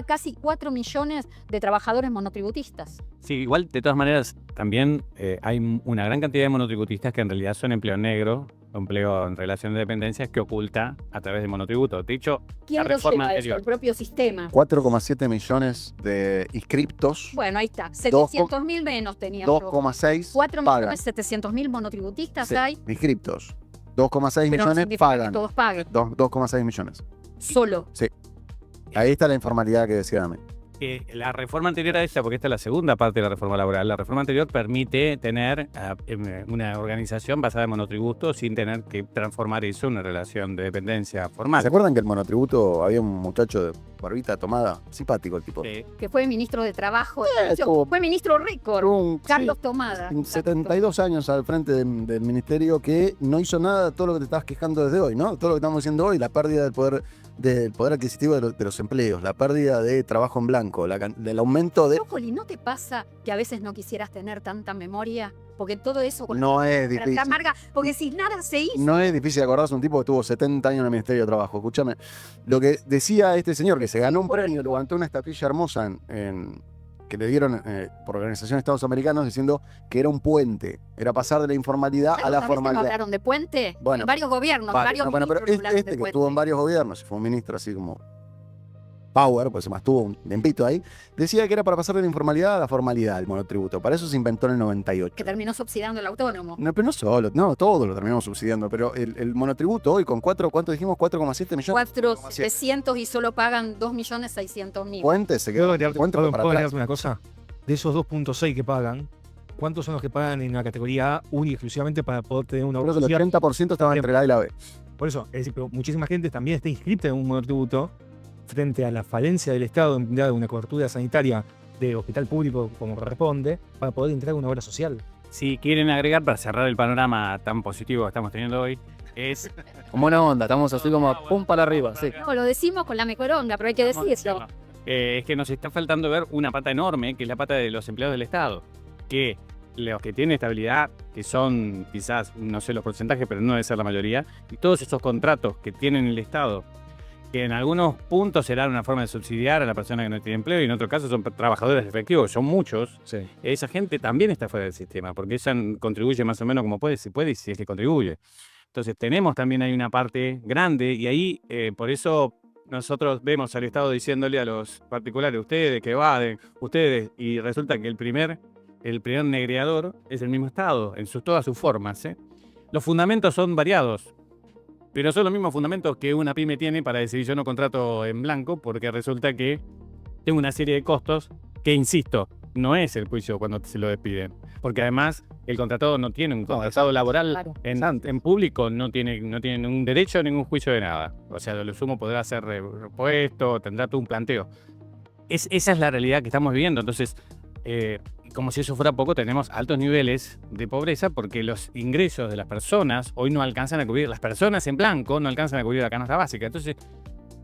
casi 4 millones de trabajadores monotributistas. Sí, igual de todas maneras también hay una gran cantidad de monotributistas que en realidad son empleo negro, empleo en relación de dependencias que oculta a través de monotributo. De hecho, ¿Quién la lo reforma lleva eso? anterior. El propio sistema. 4,7 millones de inscriptos, Bueno, ahí está. 700.000 menos tenía yo. 2,6 4 pagan. millones 700.000 monotributistas Sí, hay. inscriptos. 2,6 Pero no millones significa que pagan. todos paguen. 2,6 millones. Solo. Ahí está la informalidad que decía Dami. La reforma anterior a esta, porque esta es la segunda parte de la reforma laboral, la reforma anterior permite tener una organización basada en monotributo sin tener que transformar eso en una relación de dependencia formal. ¿Se acuerdan que el monotributo había un muchacho de barbita tomada? Simpático el tipo. Que fue ministro de Trabajo. como- Fue ministro récord. Un- Carlos sí, Tomada. 72 años al frente del ministerio que no hizo nada de todo lo que te estabas quejando desde hoy, ¿no? Todo lo que estamos diciendo hoy, la pérdida del poder adquisitivo de los empleos, la pérdida de trabajo en blanco, del aumento de... Brócoli, ¿no te pasa que a veces no quisieras tener tanta memoria? Porque todo eso con No es la difícil. amarga, porque si nada se hizo. No es difícil acordarse un tipo que tuvo 70 años en el Ministerio de Trabajo. Escúchame, lo que decía este señor que se ganó un premio, levantó una estatuilla hermosa que le dieron por Organización de Estados Americanos diciendo que era un puente, era pasar de la informalidad a la ¿Sabes que no formalidad. hablaron de puente? Bueno, en varios gobiernos, Vale, varios no, bueno, pero ministros hablaron este de que puente. estuvo en varios gobiernos, fue un ministro así como power, pues se mantuvo un tiempito ahí, decía que era para pasar de la informalidad a la formalidad el monotributo. Para eso se inventó en el 98. Que terminó subsidiando el autónomo. No, pero no solo, no, todo lo terminamos subsidiando, pero el monotributo hoy con ¿cuánto dijimos? 4,7 millones. 4.700.000 y solo pagan 2.600.000. Puentes se quedó. ¿Puedo agregarte Puentes para atrás. una cosa? De esos 2.6 que pagan, ¿cuántos son los que pagan en la categoría A única y exclusivamente para poder tener una Creo que el social? 80% estaba entre la A y la B. Por eso, es decir, pero muchísima gente también está inscrita en un monotributo frente a la falencia del Estado en brindar una cobertura sanitaria de hospital público como corresponde para poder entrar a una obra social. Si quieren agregar, para cerrar el panorama tan positivo que estamos teniendo hoy, es... Con buena onda, estamos así como pum para arriba, sí. No, lo decimos con la mejor onda, pero hay que decirlo. Es que nos está faltando ver una pata enorme, que es la pata de los empleados del Estado. Que los que tienen estabilidad, que son quizás, no sé los porcentajes, pero no debe ser la mayoría, y todos esos contratos que tienen el Estado, que en algunos puntos serán una forma de subsidiar a la persona que no tiene empleo y en otros casos son trabajadores efectivos, son muchos. Sí. Esa gente también está fuera del sistema, porque ella contribuye más o menos como puede, si y si es que contribuye. Entonces tenemos también ahí una parte grande y ahí por eso nosotros vemos al Estado diciéndole a los particulares, ustedes que evaden, ustedes, y resulta que el primer negreador es el mismo Estado, en todas sus formas. Los fundamentos son variados. Pero son los mismos fundamentos que una pyme tiene para decidir yo no contrato en blanco, porque resulta que tengo una serie de costos que, insisto, no es el juicio cuando se lo despiden. Porque además el contratado no tiene un contratado laboral Claro. en público, no tiene ningún derecho, ningún juicio de nada. O sea, lo sumo podrá ser repuesto, tendrá todo un planteo. Esa es la realidad que estamos viviendo. Entonces, como si eso fuera poco, tenemos altos niveles de pobreza porque los ingresos de las personas hoy no alcanzan a cubrir, las personas en blanco no alcanzan a cubrir la canasta básica. Entonces,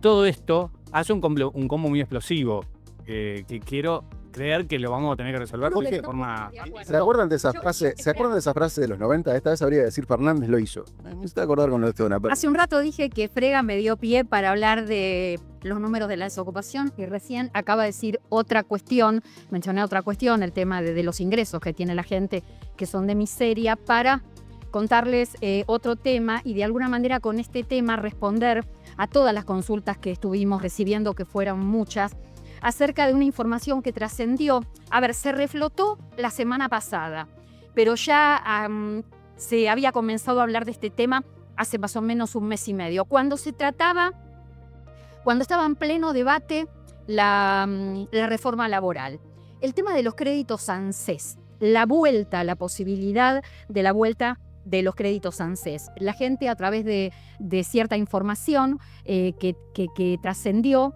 todo esto hace un combo muy explosivo que quiero creer que lo vamos a tener que resolver de forma... ¿Se acuerdan de esa frase? ¿Se acuerdan de esa frase de los 90? Esta vez habría que decir Fernández lo hizo. Me está acordar con lo de una. Hace un rato dije que Frega me dio pie para hablar de los números de la desocupación y recién acaba de decir otra cuestión, mencioné otra cuestión, el tema de los ingresos que tiene la gente que son de miseria, para contarles otro tema y de alguna manera con este tema responder a todas las consultas que estuvimos recibiendo, que fueron muchas, acerca de una información que trascendió. A ver, se reflotó la semana pasada, pero ya se había comenzado a hablar de este tema hace más o menos un mes y medio, cuando estaba en pleno debate la reforma laboral. El tema de los créditos ANSES, la posibilidad de la vuelta de los créditos ANSES. La gente, a través de cierta información que trascendió,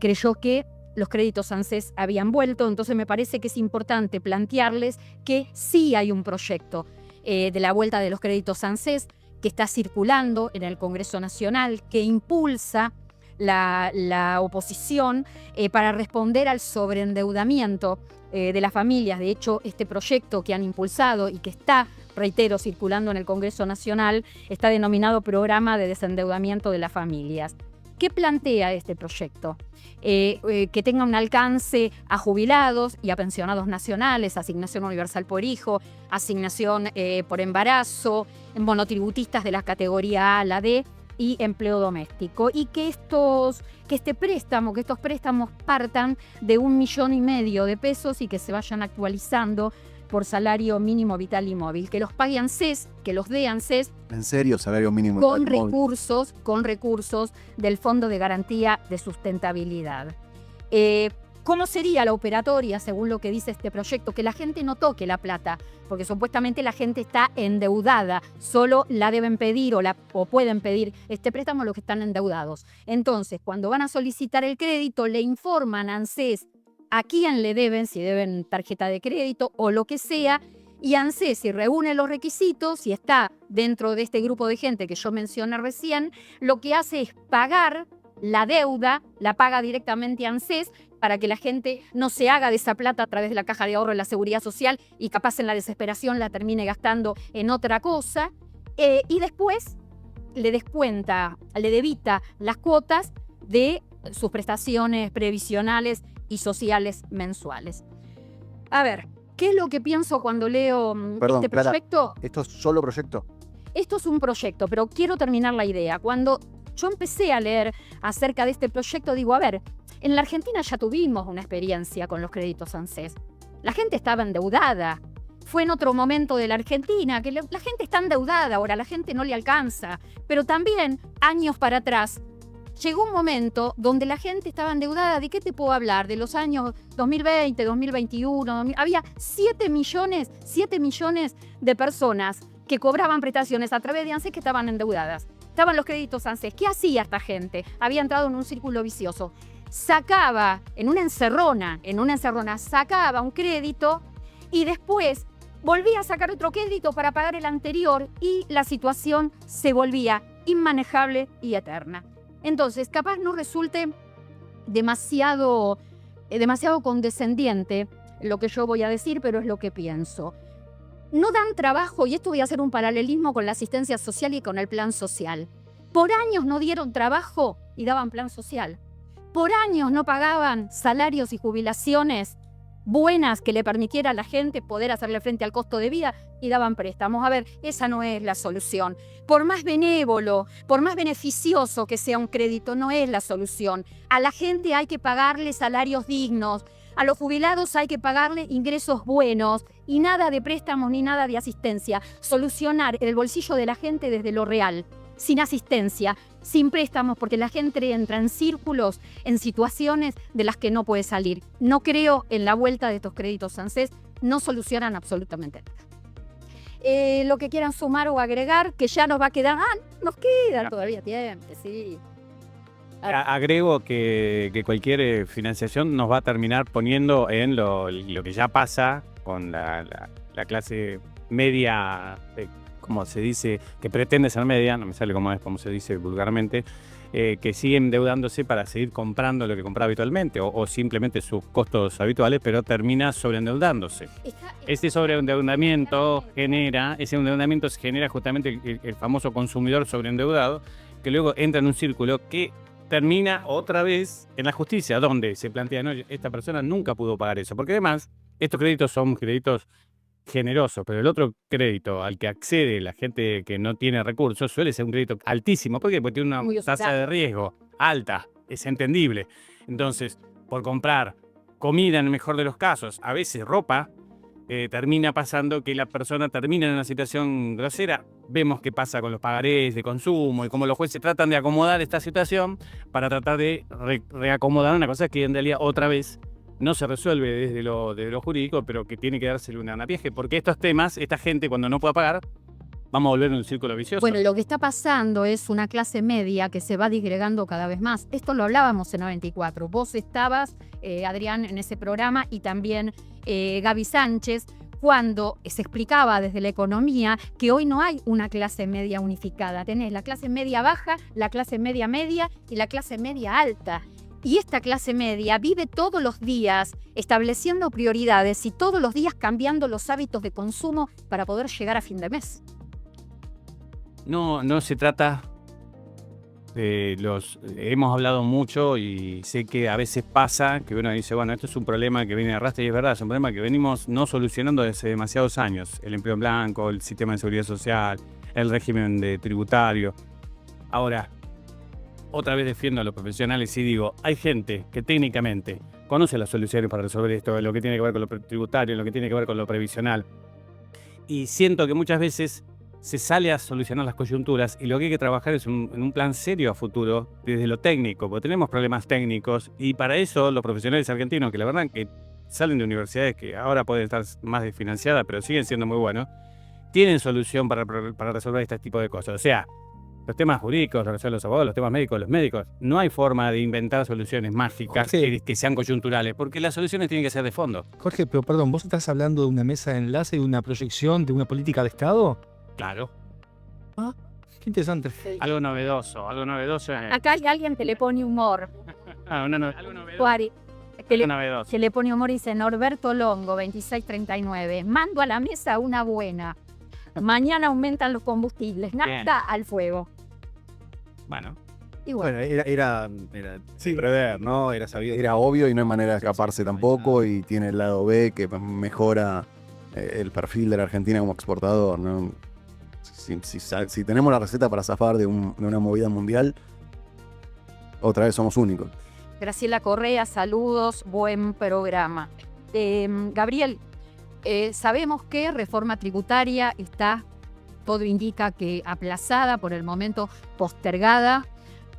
creyó que los créditos ANSES habían vuelto. Entonces me parece que es importante plantearles que sí hay un proyecto de la vuelta de los créditos ANSES que está circulando en el Congreso Nacional, que impulsa la oposición para responder al sobreendeudamiento de las familias. De hecho, este proyecto que han impulsado y que está, reitero, circulando en el Congreso Nacional, está denominado Programa de Desendeudamiento de las Familias. ¿Qué plantea este proyecto? Que tenga un alcance a jubilados y a pensionados nacionales, asignación universal por hijo, asignación por embarazo, monotributistas de la categoría A a la D y empleo doméstico. Y que estos préstamos partan de 1,5 millones de pesos y que se vayan actualizando por salario mínimo vital y móvil, que los pague ANSES, que los dé ANSES. ¿En serio, salario mínimo con vital y móvil? con recursos del Fondo de Garantía de Sustentabilidad. ¿Cómo sería la operatoria, según lo que dice este proyecto? Que la gente no toque la plata, porque supuestamente la gente está endeudada, solo la deben pedir o pueden pedir este préstamo los que están endeudados. Entonces, cuando van a solicitar el crédito, le informan a ANSES a quién le deben, si deben tarjeta de crédito o lo que sea, y ANSES, si reúne los requisitos, si está dentro de este grupo de gente que yo mencioné recién, lo que hace es pagar la deuda, la paga directamente ANSES, para que la gente no se haga de esa plata a través de la caja de ahorro de la Seguridad Social y capaz en la desesperación la termine gastando en otra cosa, y después le descuenta, le debita las cuotas de sus prestaciones previsionales y sociales mensuales. A ver, ¿qué es lo que pienso cuando leo este proyecto? Clara, ¿esto es solo proyecto? Esto es un proyecto, pero quiero terminar la idea. Cuando yo empecé a leer acerca de este proyecto, digo, a ver, en la Argentina ya tuvimos una experiencia con los créditos ANSES. La gente estaba endeudada. Fue en otro momento de la Argentina que la gente está endeudada, ahora la gente no le alcanza. Pero también, años para atrás, llegó un momento donde la gente estaba endeudada. ¿De qué te puedo hablar? De los años 2020, 2021. Había 7 millones de personas que cobraban prestaciones a través de ANSES que estaban endeudadas. Estaban los créditos ANSES. ¿Qué hacía esta gente? Había entrado en un círculo vicioso. Sacaba en una encerrona, sacaba un crédito y después volvía a sacar otro crédito para pagar el anterior y la situación se volvía inmanejable y eterna. Entonces, capaz no resulte demasiado condescendiente lo que yo voy a decir, pero es lo que pienso. No dan trabajo, y esto voy a hacer un paralelismo con la asistencia social y con el plan social. Por años no dieron trabajo y daban plan social. Por años no pagaban salarios y jubilaciones buenas que le permitiera a la gente poder hacerle frente al costo de vida y daban préstamos. A ver, esa no es la solución. Por más benévolo, por más beneficioso que sea un crédito, no es la solución. A la gente hay que pagarle salarios dignos, a los jubilados hay que pagarle ingresos buenos y nada de préstamos ni nada de asistencia. Solucionar el bolsillo de la gente desde lo real, sin asistencia, sin préstamos, porque la gente entra en círculos, en situaciones de las que no puede salir. No creo en la vuelta de estos créditos ANSES, no solucionan absolutamente nada. Lo que quieran sumar o agregar, que ya nos va a quedar, nos queda todavía tiempo, sí. Agrego que cualquier financiación nos va a terminar poniendo en lo que ya pasa con la clase media, como se dice, que pretende ser media, no me sale como se dice vulgarmente, que sigue endeudándose para seguir comprando lo que compraba habitualmente o simplemente sus costos habituales, pero termina sobreendeudándose. Ese sobreendeudamiento genera justamente el famoso consumidor sobreendeudado, que luego entra en un círculo que termina otra vez en la justicia, donde se plantea, no, esta persona nunca pudo pagar eso, porque además estos créditos son créditos generosos, pero el otro crédito al que accede la gente que no tiene recursos suele ser un crédito altísimo. ¿Por qué? Porque tiene una tasa de riesgo alta, es entendible. Entonces, por comprar comida en el mejor de los casos, a veces ropa, termina pasando que la persona termina en una situación grosera. Vemos qué pasa con los pagarés de consumo y cómo los jueces tratan de acomodar esta situación para tratar de reacomodar una cosa que en realidad otra vez no se resuelve desde lo jurídico, pero que tiene que dársele un anapiaje, porque estos temas, esta gente cuando no pueda pagar, vamos a volver en un círculo vicioso. Bueno, lo que está pasando es una clase media que se va disgregando cada vez más. Esto lo hablábamos en 94. Vos estabas, Adrián, en ese programa y también Gaby Sánchez, cuando se explicaba desde la economía que hoy no hay una clase media unificada. Tenés la clase media baja, la clase media media y la clase media alta. Y esta clase media vive todos los días estableciendo prioridades y todos los días cambiando los hábitos de consumo para poder llegar a fin de mes. No se trata de hemos hablado mucho y sé que a veces pasa que uno dice, bueno, esto es un problema que viene de arrastre y es verdad, es un problema que venimos no solucionando desde demasiados años. El empleo en blanco, el sistema de seguridad social, el régimen tributario. Ahora, otra vez defiendo a los profesionales y digo, hay gente que técnicamente conoce las soluciones para resolver esto, lo que tiene que ver con lo tributario, lo que tiene que ver con lo previsional. Y siento que muchas veces se sale a solucionar las coyunturas y lo que hay que trabajar es en un plan serio a futuro desde lo técnico, porque tenemos problemas técnicos y para eso los profesionales argentinos, que la verdad que salen de universidades que ahora pueden estar más desfinanciadas, pero siguen siendo muy buenos, tienen solución para resolver este tipo de cosas. O sea, los temas jurídicos, lo que son los abogados, los temas médicos, los médicos, no hay forma de inventar soluciones mágicas que sean coyunturales, porque las soluciones tienen que ser de fondo. Jorge, pero perdón, ¿vos estás hablando de una mesa de enlace, de una proyección, de una política de Estado? Claro. Ah, qué interesante. Algo novedoso. Acá hay alguien que le pone humor. Algo novedoso. Juari, Novedoso. que le pone humor y dice Norberto Longo, 2639. Mando a la mesa una buena. Mañana aumentan los combustibles. Nafta al fuego. Bueno. Y bueno, Era prever, ¿no? Era sabido. Era obvio y no hay manera de escaparse tampoco, y tiene el lado B que mejora el perfil de la Argentina como exportador, ¿no? Si tenemos la receta para zafar de una movida mundial, otra vez somos únicos. Graciela Correa, saludos, buen programa. Gabriel, sabemos que reforma tributaria está, todo indica que aplazada, por el momento postergada.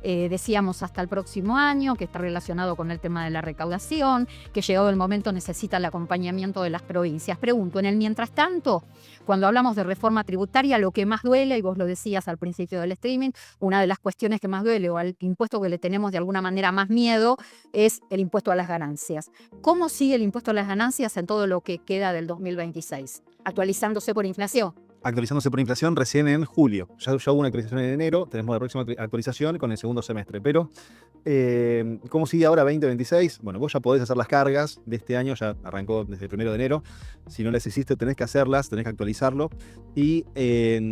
Decíamos hasta el próximo año, que está relacionado con el tema de la recaudación, que llegado el momento necesita el acompañamiento de las provincias. Pregunto, en el mientras tanto, cuando hablamos de reforma tributaria, lo que más duele, y vos lo decías al principio del streaming, una de las cuestiones que más duele o al impuesto que le tenemos de alguna manera más miedo es el impuesto a las ganancias. ¿Cómo sigue el impuesto a las ganancias en todo lo que queda del 2026? ¿Actualizándose por inflación? Actualizándose por inflación recién en julio. Ya hubo una actualización en enero, tenemos la próxima actualización con el segundo semestre. Pero, ¿cómo sigue ahora 2026? Bueno, vos ya podés hacer las cargas de este año, ya arrancó desde el 1 de enero. Si no las hiciste, tenés que hacerlas, tenés que actualizarlo. Y,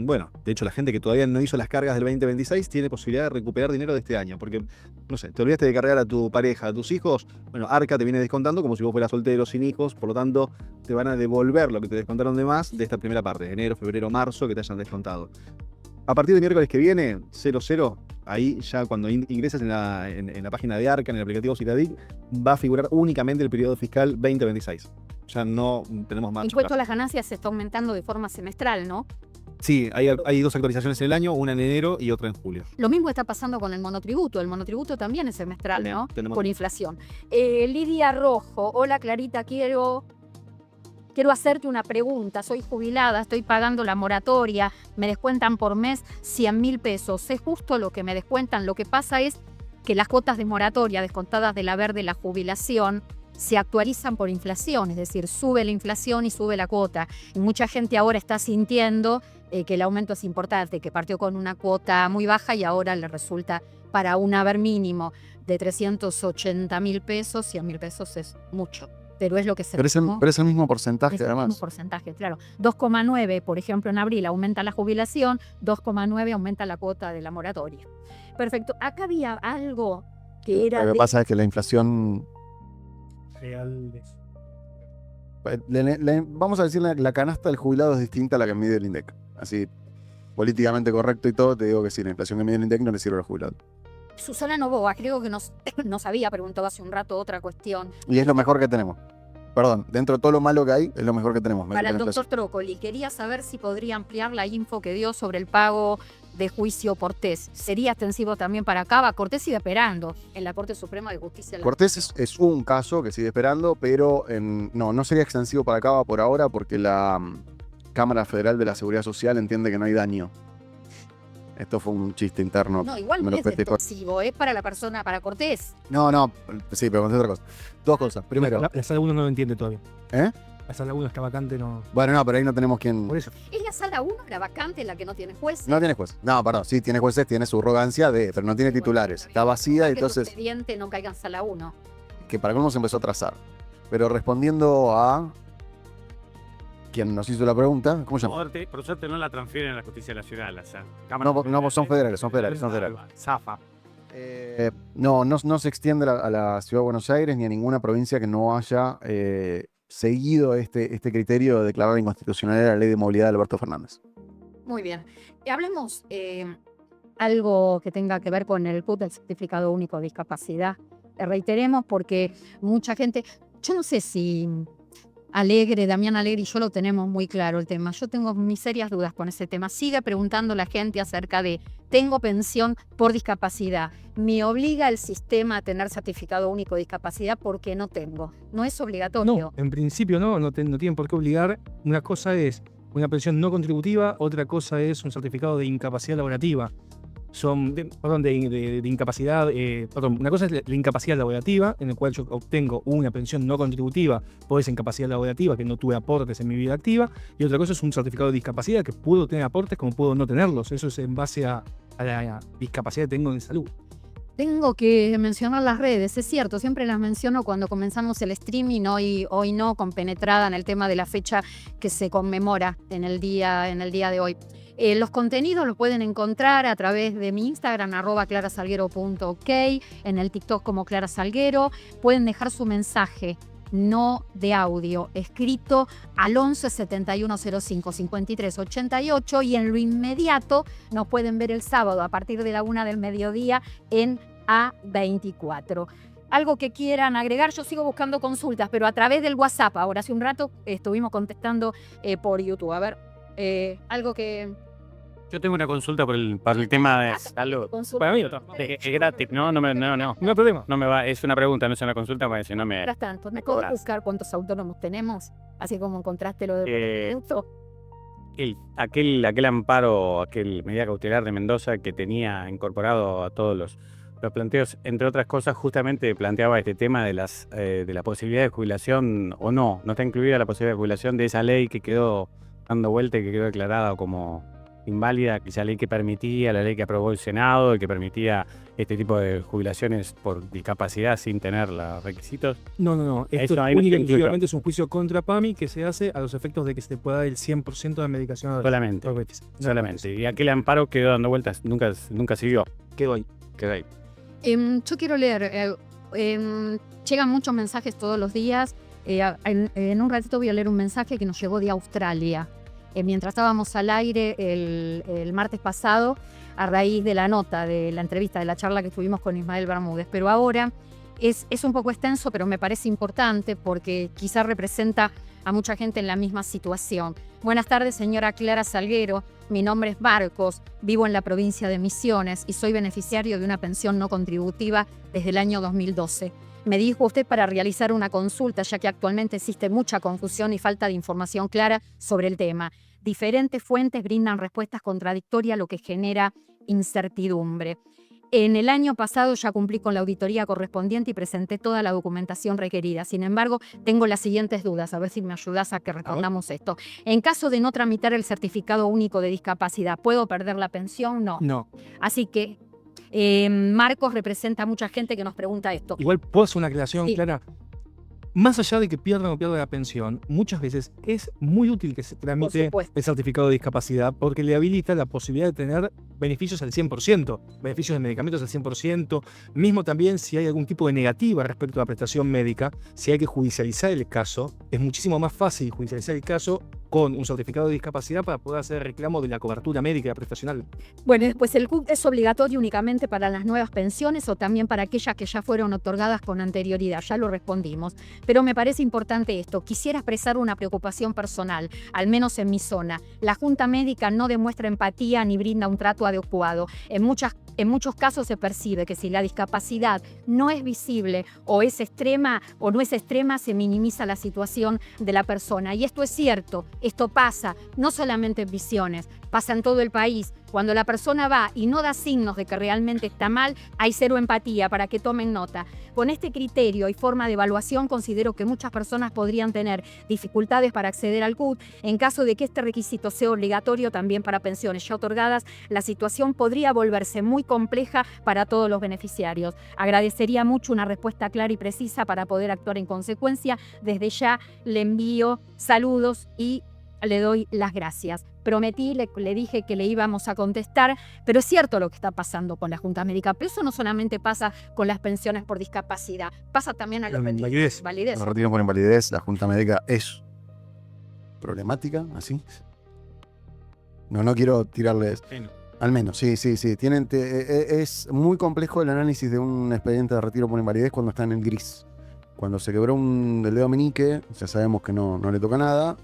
bueno, de hecho, la gente que todavía no hizo las cargas del 2026 tiene posibilidad de recuperar dinero de este año. Porque, no sé, te olvidaste de cargar a tu pareja, a tus hijos. Bueno, Arca te viene descontando como si vos fueras soltero, sin hijos. Por lo tanto, te van a devolver lo que te descontaron de más de esta primera parte, de enero, febrero, marzo, que te hayan descontado. A partir del miércoles que viene, 00, ahí ya cuando ingreses en la página de Arca, en el aplicativo Citadic, va a figurar únicamente el periodo fiscal 2026. Ya no tenemos más. El impuesto a las ganancias se está aumentando de forma semestral, ¿no? Sí, hay dos actualizaciones en el año, una en enero y otra en julio. Lo mismo está pasando con el monotributo. El monotributo también es semestral, ¿no? Por inflación. Lidia Rojo, hola Clarita, quiero hacerte una pregunta. Soy jubilada, estoy pagando la moratoria, me descuentan por mes 100.000 pesos. ¿Es justo lo que me descuentan? Lo que pasa es que las cuotas de moratoria descontadas del haber de la jubilación se actualizan por inflación, es decir, sube la inflación y sube la cuota. Y mucha gente ahora está sintiendo que el aumento es importante, que partió con una cuota muy baja y ahora le resulta para un haber mínimo de 380.000 pesos, 100.000 pesos es mucho. Pero es lo que se... Pero es el mismo porcentaje, es el además. mismo porcentaje, claro. 2,9, por ejemplo, en abril aumenta la jubilación, 2,9 aumenta la cuota de la moratoria. Perfecto. Acá había algo que era... Lo que pasa es que la inflación... Reales. Vamos a decir, la canasta del jubilado es distinta a la que mide el INDEC. Así, políticamente correcto y todo, te digo que sí, la inflación que mide el INDEC no le sirve a los jubilados. Susana Novoa, creo que nos había preguntado hace un rato otra cuestión. Y es lo mejor que tenemos. Perdón, dentro de todo lo malo que hay, es lo mejor que tenemos. Para el doctor Trócoli, quería saber si podría ampliar la info que dio sobre el pago de juicio por Cortés. ¿Sería extensivo también para Cava? Cortés sigue esperando en la Corte Suprema de Justicia. Cortés es un caso que sigue esperando, pero no sería extensivo para Cava por ahora porque la Cámara Federal de la Seguridad Social entiende que no hay daño. Esto fue un chiste interno. No, igual no es extensivo, es para la persona, para Cortés. No, sí, pero conté otra cosa. Dos cosas. Primero. La sala 1 no lo entiende todavía. ¿Eh? La sala 1 está vacante, no. Bueno, no, pero ahí no tenemos quien. Por eso. ¿Es la sala 1 la vacante en la que no tiene jueces? No tiene juez. No, perdón, sí tiene jueces, tiene su arrogancia pero no tiene titulares. Está vacía y entonces. Que el expediente no caiga en sala 1. Que para cómo se empezó a trazar. Pero respondiendo a quien nos hizo la pregunta, ¿cómo se llama? Por suerte no la transfieren a la Justicia Nacional. O sea, No, son federales. Zafa. No se extiende a la Ciudad de Buenos Aires ni a ninguna provincia que no haya seguido este criterio de declarar inconstitucional la ley de movilidad de Alberto Fernández. Muy bien. Hablemos algo que tenga que ver con el CUT, el Certificado Único de Discapacidad. Reiteremos porque mucha gente, yo no sé si Damián Alegre y yo lo tenemos muy claro el tema. Yo tengo mis serias dudas con ese tema. Sigue preguntando la gente acerca de, tengo pensión por discapacidad. ¿Me obliga el sistema a tener certificado único de discapacidad porque no tengo? No es obligatorio. No, en principio no tienen por qué obligar. Una cosa es una pensión no contributiva, otra cosa es un certificado de incapacidad laborativa. De incapacidad, una cosa es la incapacidad laborativa, en el cual yo obtengo una pensión no contributiva por esa incapacidad laborativa que no tuve aportes en mi vida activa, y otra cosa es un certificado de discapacidad que puedo tener aportes como puedo no tenerlos. Eso es en base a la discapacidad que tengo en salud. Tengo que mencionar las redes, es cierto, siempre las menciono cuando comenzamos el streaming, hoy no, compenetrada en el tema de la fecha que se conmemora en el día de hoy. Los contenidos los pueden encontrar a través de mi Instagram, @clarasalguero.ok, en el TikTok como Clara Salguero. Pueden dejar su mensaje, no de audio, escrito al 11 7105 53 88 y en lo inmediato nos pueden ver el sábado a partir de la 1 del mediodía en A24. Algo que quieran agregar, yo sigo buscando consultas, pero a través del WhatsApp. Ahora hace un rato estuvimos contestando por YouTube. A ver, algo que... Yo tengo una consulta por el tema de salud. Para mí Es gratis, no hay problema. No me va, es una pregunta, no es una consulta, porque si no me... Mientras tanto, ¿me puedo buscar cuántos autónomos tenemos? Así como encontraste lo de... Aquel amparo, aquel medida cautelar de Mendoza que tenía incorporado a todos los planteos, entre otras cosas, justamente planteaba este tema de la posibilidad de jubilación o no está incluida la posibilidad de jubilación de esa ley que quedó dando vuelta y que quedó declarada como inválida, esa ley que permitía, la ley que aprobó el Senado y que permitía este tipo de jubilaciones por discapacidad sin tener los requisitos. No. Esto única y exclusivamente es un juicio contra PAMI que se hace a los efectos de que se te pueda dar el 100% de medicación. Solamente. Y aquel amparo quedó dando vueltas, nunca siguió. Quedó ahí. Yo quiero leer, llegan muchos mensajes todos los días. En un ratito voy a leer un mensaje que nos llegó de Australia. Mientras estábamos al aire el martes pasado, a raíz de la nota, de la entrevista, de la charla que tuvimos con Ismael Bermúdez. Pero ahora es un poco extenso, pero me parece importante porque quizás representa a mucha gente en la misma situación. Buenas tardes, señora Clara Salguero. Mi nombre es Marcos, vivo en la provincia de Misiones y soy beneficiario de una pensión no contributiva desde el año 2012. Me dijo usted para realizar una consulta, ya que actualmente existe mucha confusión y falta de información clara sobre el tema. Diferentes fuentes brindan respuestas contradictorias, lo que genera incertidumbre. En el año pasado ya cumplí con la auditoría correspondiente y presenté toda la documentación requerida. Sin embargo, tengo las siguientes dudas, a ver si me ayudas a que respondamos esto. En caso de no tramitar el certificado único de discapacidad, ¿puedo perder la pensión? No. No. Así que Marcos representa a mucha gente que nos pregunta esto. Igual puedo hacer una aclaración Sí. clara. Más allá de que pierdan o pierdan la pensión, muchas veces es muy útil que se tramite supuesto. el certificado de discapacidad porque le habilita la posibilidad de tener beneficios al 100%, beneficios de medicamentos al 100%, mismo también si hay algún tipo de negativa respecto a la prestación médica, si hay que judicializar el caso, es muchísimo más fácil judicializar el caso con un certificado de discapacidad para poder hacer reclamo de la cobertura médica y la prestacional. Bueno, después el CUT es obligatorio únicamente para las nuevas pensiones o también para aquellas que ya fueron otorgadas con anterioridad. Ya lo respondimos. Pero me parece importante esto. Quisiera expresar una preocupación personal, al menos en mi zona. La Junta Médica no demuestra empatía ni brinda un trato adecuado. En muchos casos se percibe que si la discapacidad no es visible o es extrema o no es extrema, se minimiza la situación de la persona. Y esto es cierto, esto pasa no solamente en Misiones, pasa en todo el país. Cuando la persona va y no da signos de que realmente está mal, hay cero empatía, para que tomen nota. Con este criterio y forma de evaluación considero que muchas personas podrían tener dificultades para acceder al CUT. En caso de que este requisito sea obligatorio también para pensiones ya otorgadas, la situación podría volverse muy compleja para todos los beneficiarios. Agradecería mucho una respuesta clara y precisa para poder actuar en consecuencia. Desde ya le envío saludos y le doy las gracias. Prometí, le dije que le íbamos a contestar, pero es cierto lo que está pasando con la Junta Médica. Pero eso no solamente pasa con las pensiones por discapacidad, pasa también a los Invalidez. Los retiros por invalidez, la Junta Médica es problemática, así. No quiero tirarles. Al menos, sí. Es muy complejo el análisis de un expediente de retiro por invalidez cuando está en el gris. Cuando se quebró el dedo meñique, ya sabemos que no le toca nada.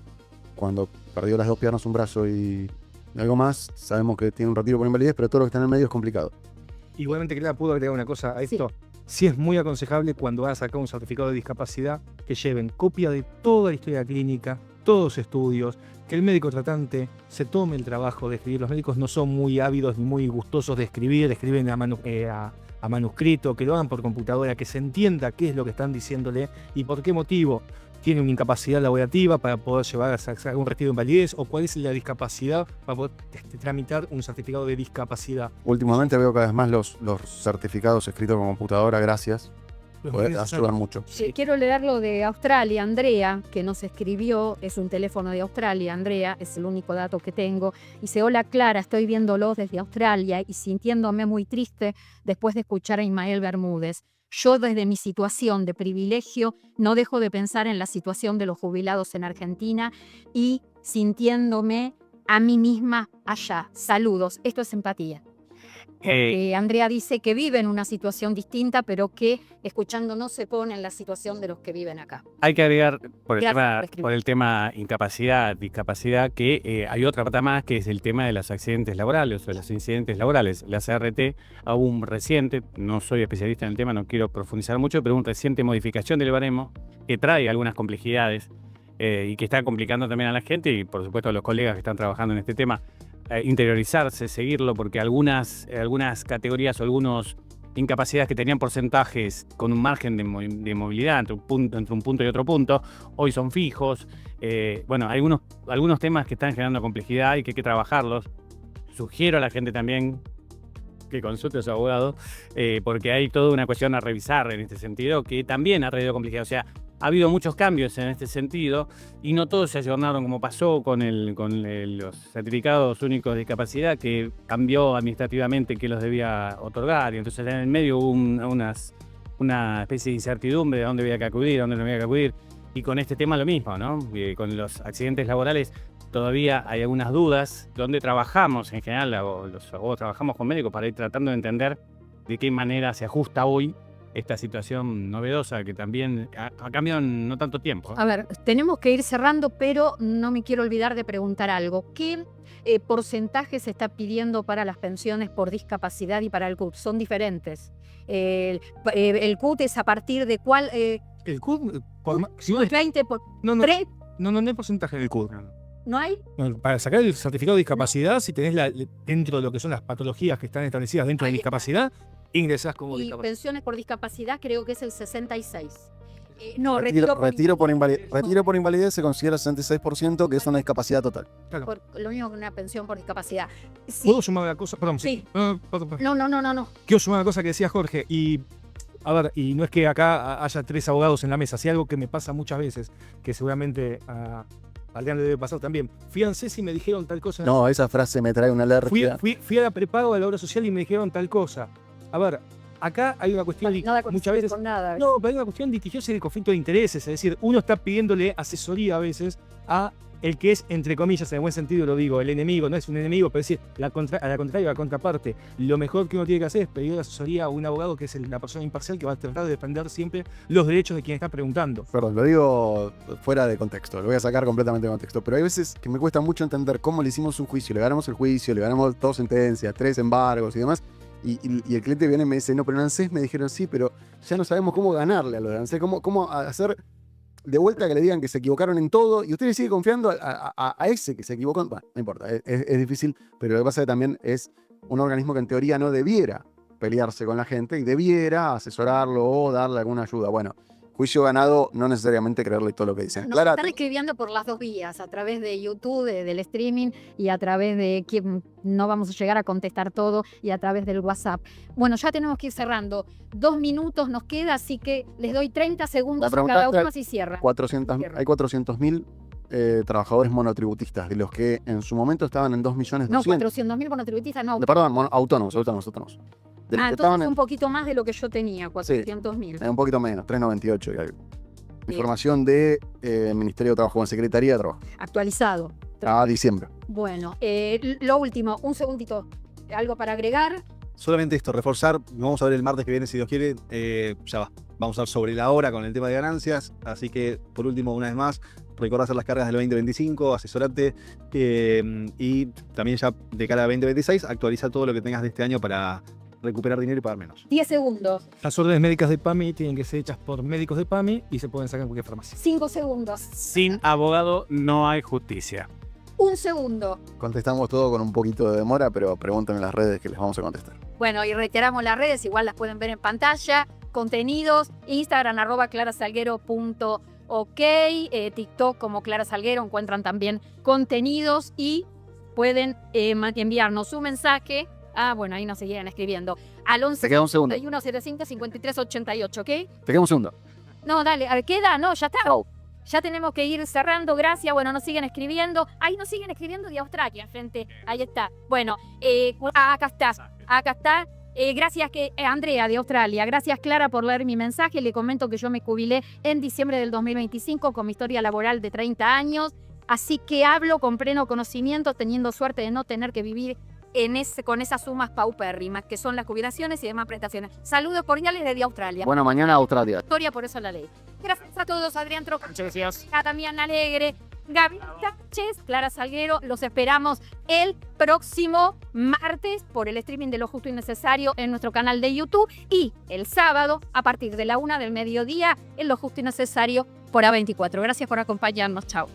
Cuando perdió las 2 piernas, un brazo y algo más, sabemos que tiene un retiro por invalidez, pero todo lo que está en el medio es complicado. Igualmente, Clara, puedo agregar una cosa a esto. Sí es muy aconsejable cuando vas a sacar un certificado de discapacidad que lleven copia de toda la historia clínica, todos los estudios, que el médico tratante se tome el trabajo de escribir. Los médicos no son muy ávidos ni muy gustosos de escribir, escriben a manuscrito, que lo hagan por computadora, que se entienda qué es lo que están diciéndole y por qué motivo tiene una incapacidad laborativa para poder llevar a sacar un retiro de invalidez, o cuál es la discapacidad para poder tramitar un certificado de discapacidad. Últimamente veo cada vez más los certificados escritos con computadora, gracias. Ayudan mucho. Sí. Quiero leer lo de Australia, Andrea, que nos escribió, es un teléfono de Australia, Andrea, es el único dato que tengo. Dice: hola Clara, estoy viéndolos desde Australia y sintiéndome muy triste después de escuchar a Ismael Bermúdez. Yo desde mi situación de privilegio no dejo de pensar en la situación de los jubilados en Argentina y sintiéndome a mí misma allá. Saludos, esto es empatía. Andrea dice que vive en una situación distinta, pero que escuchándonos se pone en la situación de los que viven acá. Hay que agregar por Gracias el tema incapacidad, discapacidad, que hay otra pata más, que es el tema de los accidentes laborales o los incidentes laborales. La CRT, aún reciente, no soy especialista en el tema, no quiero profundizar mucho, pero una reciente modificación del baremo que trae algunas complejidades y que está complicando también a la gente y por supuesto a los colegas que están trabajando en este tema. Interiorizarse, seguirlo, porque algunas categorías o algunas incapacidades que tenían porcentajes con un margen de movilidad entre un punto y otro punto, hoy son fijos. Bueno, hay algunos temas que están generando complejidad y que hay que trabajarlos. Sugiero a la gente también que consulte a su abogado, porque hay toda una cuestión a revisar en este sentido que también ha traído complejidad. O sea, ha habido muchos cambios en este sentido y no todos se ayornaron como pasó con los certificados únicos de discapacidad, que cambió administrativamente que los debía otorgar y entonces en el medio hubo una especie de incertidumbre de dónde había que acudir, dónde no había que acudir. Y con este tema lo mismo, ¿no? Con los accidentes laborales todavía hay algunas dudas donde trabajamos en general, los abogados trabajamos con médicos para ir tratando de entender de qué manera se ajusta hoy esta situación novedosa que también ha cambiado en no tanto tiempo. A ver, tenemos que ir cerrando, pero no me quiero olvidar de preguntar algo. ¿Qué porcentaje se está pidiendo para las pensiones por discapacidad y para el CUT? Son diferentes. El CUT es a partir de cuál... El CUT, si 20 por... no hay porcentaje del CUT. ¿No hay? Para sacar el certificado de discapacidad, si tenés dentro de lo que son las patologías que están establecidas dentro de Ahí discapacidad, ingresás como Y discapacidad. pensiones por discapacidad creo que es el 66. No, Retiro por invalidez se considera 66%, que es una discapacidad total. lo mismo que una pensión por discapacidad. Sí. ¿Puedo sumar una cosa? Perdón, Sí. Perdón. No. Quiero sumar una cosa que decía Jorge. Y, a ver, y no es que acá haya 3 abogados en la mesa, sí algo que me pasa muchas veces, que seguramente a Leandro le debe pasar también. Fui a ANSES y me dijeron tal cosa. No, esa frase me trae una alerta. Fui a la prepago de la obra social y me dijeron tal cosa. A ver, acá hay una cuestión Nada muchas veces. con nada. No, pero hay una cuestión litigiosa y de conflicto de intereses. Es decir, uno está pidiéndole asesoría a veces a el que es, entre comillas, en el buen sentido lo digo, el enemigo, no es un enemigo, pero es decir, a la contraria, la contraparte. Lo mejor que uno tiene que hacer es pedir asesoría a un abogado que es la persona imparcial que va a tratar de defender siempre los derechos de quien está preguntando. Perdón, lo digo fuera de contexto, lo voy a sacar completamente de contexto, pero hay veces que me cuesta mucho entender cómo le hicimos un juicio, le ganamos el juicio, le ganamos 2 sentencias, 3 embargos y demás, y el cliente viene y me dice, no, pero en ANSES me dijeron sí, pero ya no sabemos cómo ganarle a los de ANSES, cómo hacer de vuelta que le digan que se equivocaron en todo, y usted sigue confiando a ese que se equivocó. Bueno, no importa, es difícil, pero lo que pasa es que también es un organismo que en teoría no debiera pelearse con la gente y debiera asesorarlo o darle alguna ayuda. Bueno, juicio ganado, no necesariamente creerle todo lo que dicen. Nos Clara, están escribiendo por las 2 vías, a través de YouTube, del streaming, y a través de que no vamos a llegar a contestar todo, y a través del WhatsApp. Bueno, ya tenemos que ir cerrando. 2 minutos nos queda, así que les doy 30 segundos a cada uno y cierra. hay 400.000 trabajadores monotributistas, de los que en su momento estaban en 2.200.000. No, 400.000 monotributistas, no. Perdón, autónomos. De los que Entonces estaban es un poquito más de lo que yo tenía, 400.000. un poquito menos, 398 y algo. Información de Ministerio de Trabajo, en Secretaría de Trabajo. Actualizado. A diciembre. Bueno, lo último, un segundito. ¿Algo para agregar? Solamente esto, reforzar, vamos a ver el martes que viene si Dios quiere, ya va. Vamos a ver sobre la hora con el tema de ganancias, así que por último, una vez más, recordá hacer las cargas del 2025, asesorate y también ya de cara a 2026 actualiza todo lo que tengas de este año para recuperar dinero y pagar menos. 10 segundos. Las órdenes médicas de PAMI tienen que ser hechas por médicos de PAMI y se pueden sacar en cualquier farmacia. 5 segundos. Sin abogado no hay justicia. 1 segundo. Contestamos todo con un poquito de demora, pero pregúntenme en las redes que les vamos a contestar. Bueno, y reiteramos las redes, igual las pueden ver en pantalla. Contenidos, Instagram @clarasalguero.ok, TikTok como Clara Salguero, encuentran también contenidos y pueden enviarnos un mensaje. Bueno, ahí nos seguirán escribiendo. Al 11 Te queda un segundo. 3105 5388, ¿ok? Te queda un segundo. No, dale, a ver, queda, no, ya está. Ya tenemos que ir cerrando, gracias. Bueno, nos siguen escribiendo. Ahí nos siguen escribiendo de Australia, gente. Ahí está. Bueno, acá está. Gracias Andrea de Australia. Gracias Clara por leer mi mensaje. Le comento que yo me jubilé en diciembre del 2025 con mi historia laboral de 30 años. Así que hablo con pleno conocimiento, teniendo suerte de no tener que vivir con esas sumas paupérrimas que son las jubilaciones y demás prestaciones. Saludos cordiales desde Australia. Buena mañana, Australia. Historia, por eso la ley. Gracias a todos, Adrián Troca, a Damián Alegre, Gaby Sánchez, Clara Salguero. Los esperamos el próximo martes por el streaming de Lo Justo y Necesario en nuestro canal de YouTube y el sábado a partir de la 1 del mediodía en Lo Justo y Necesario por A24. Gracias por acompañarnos. Chao.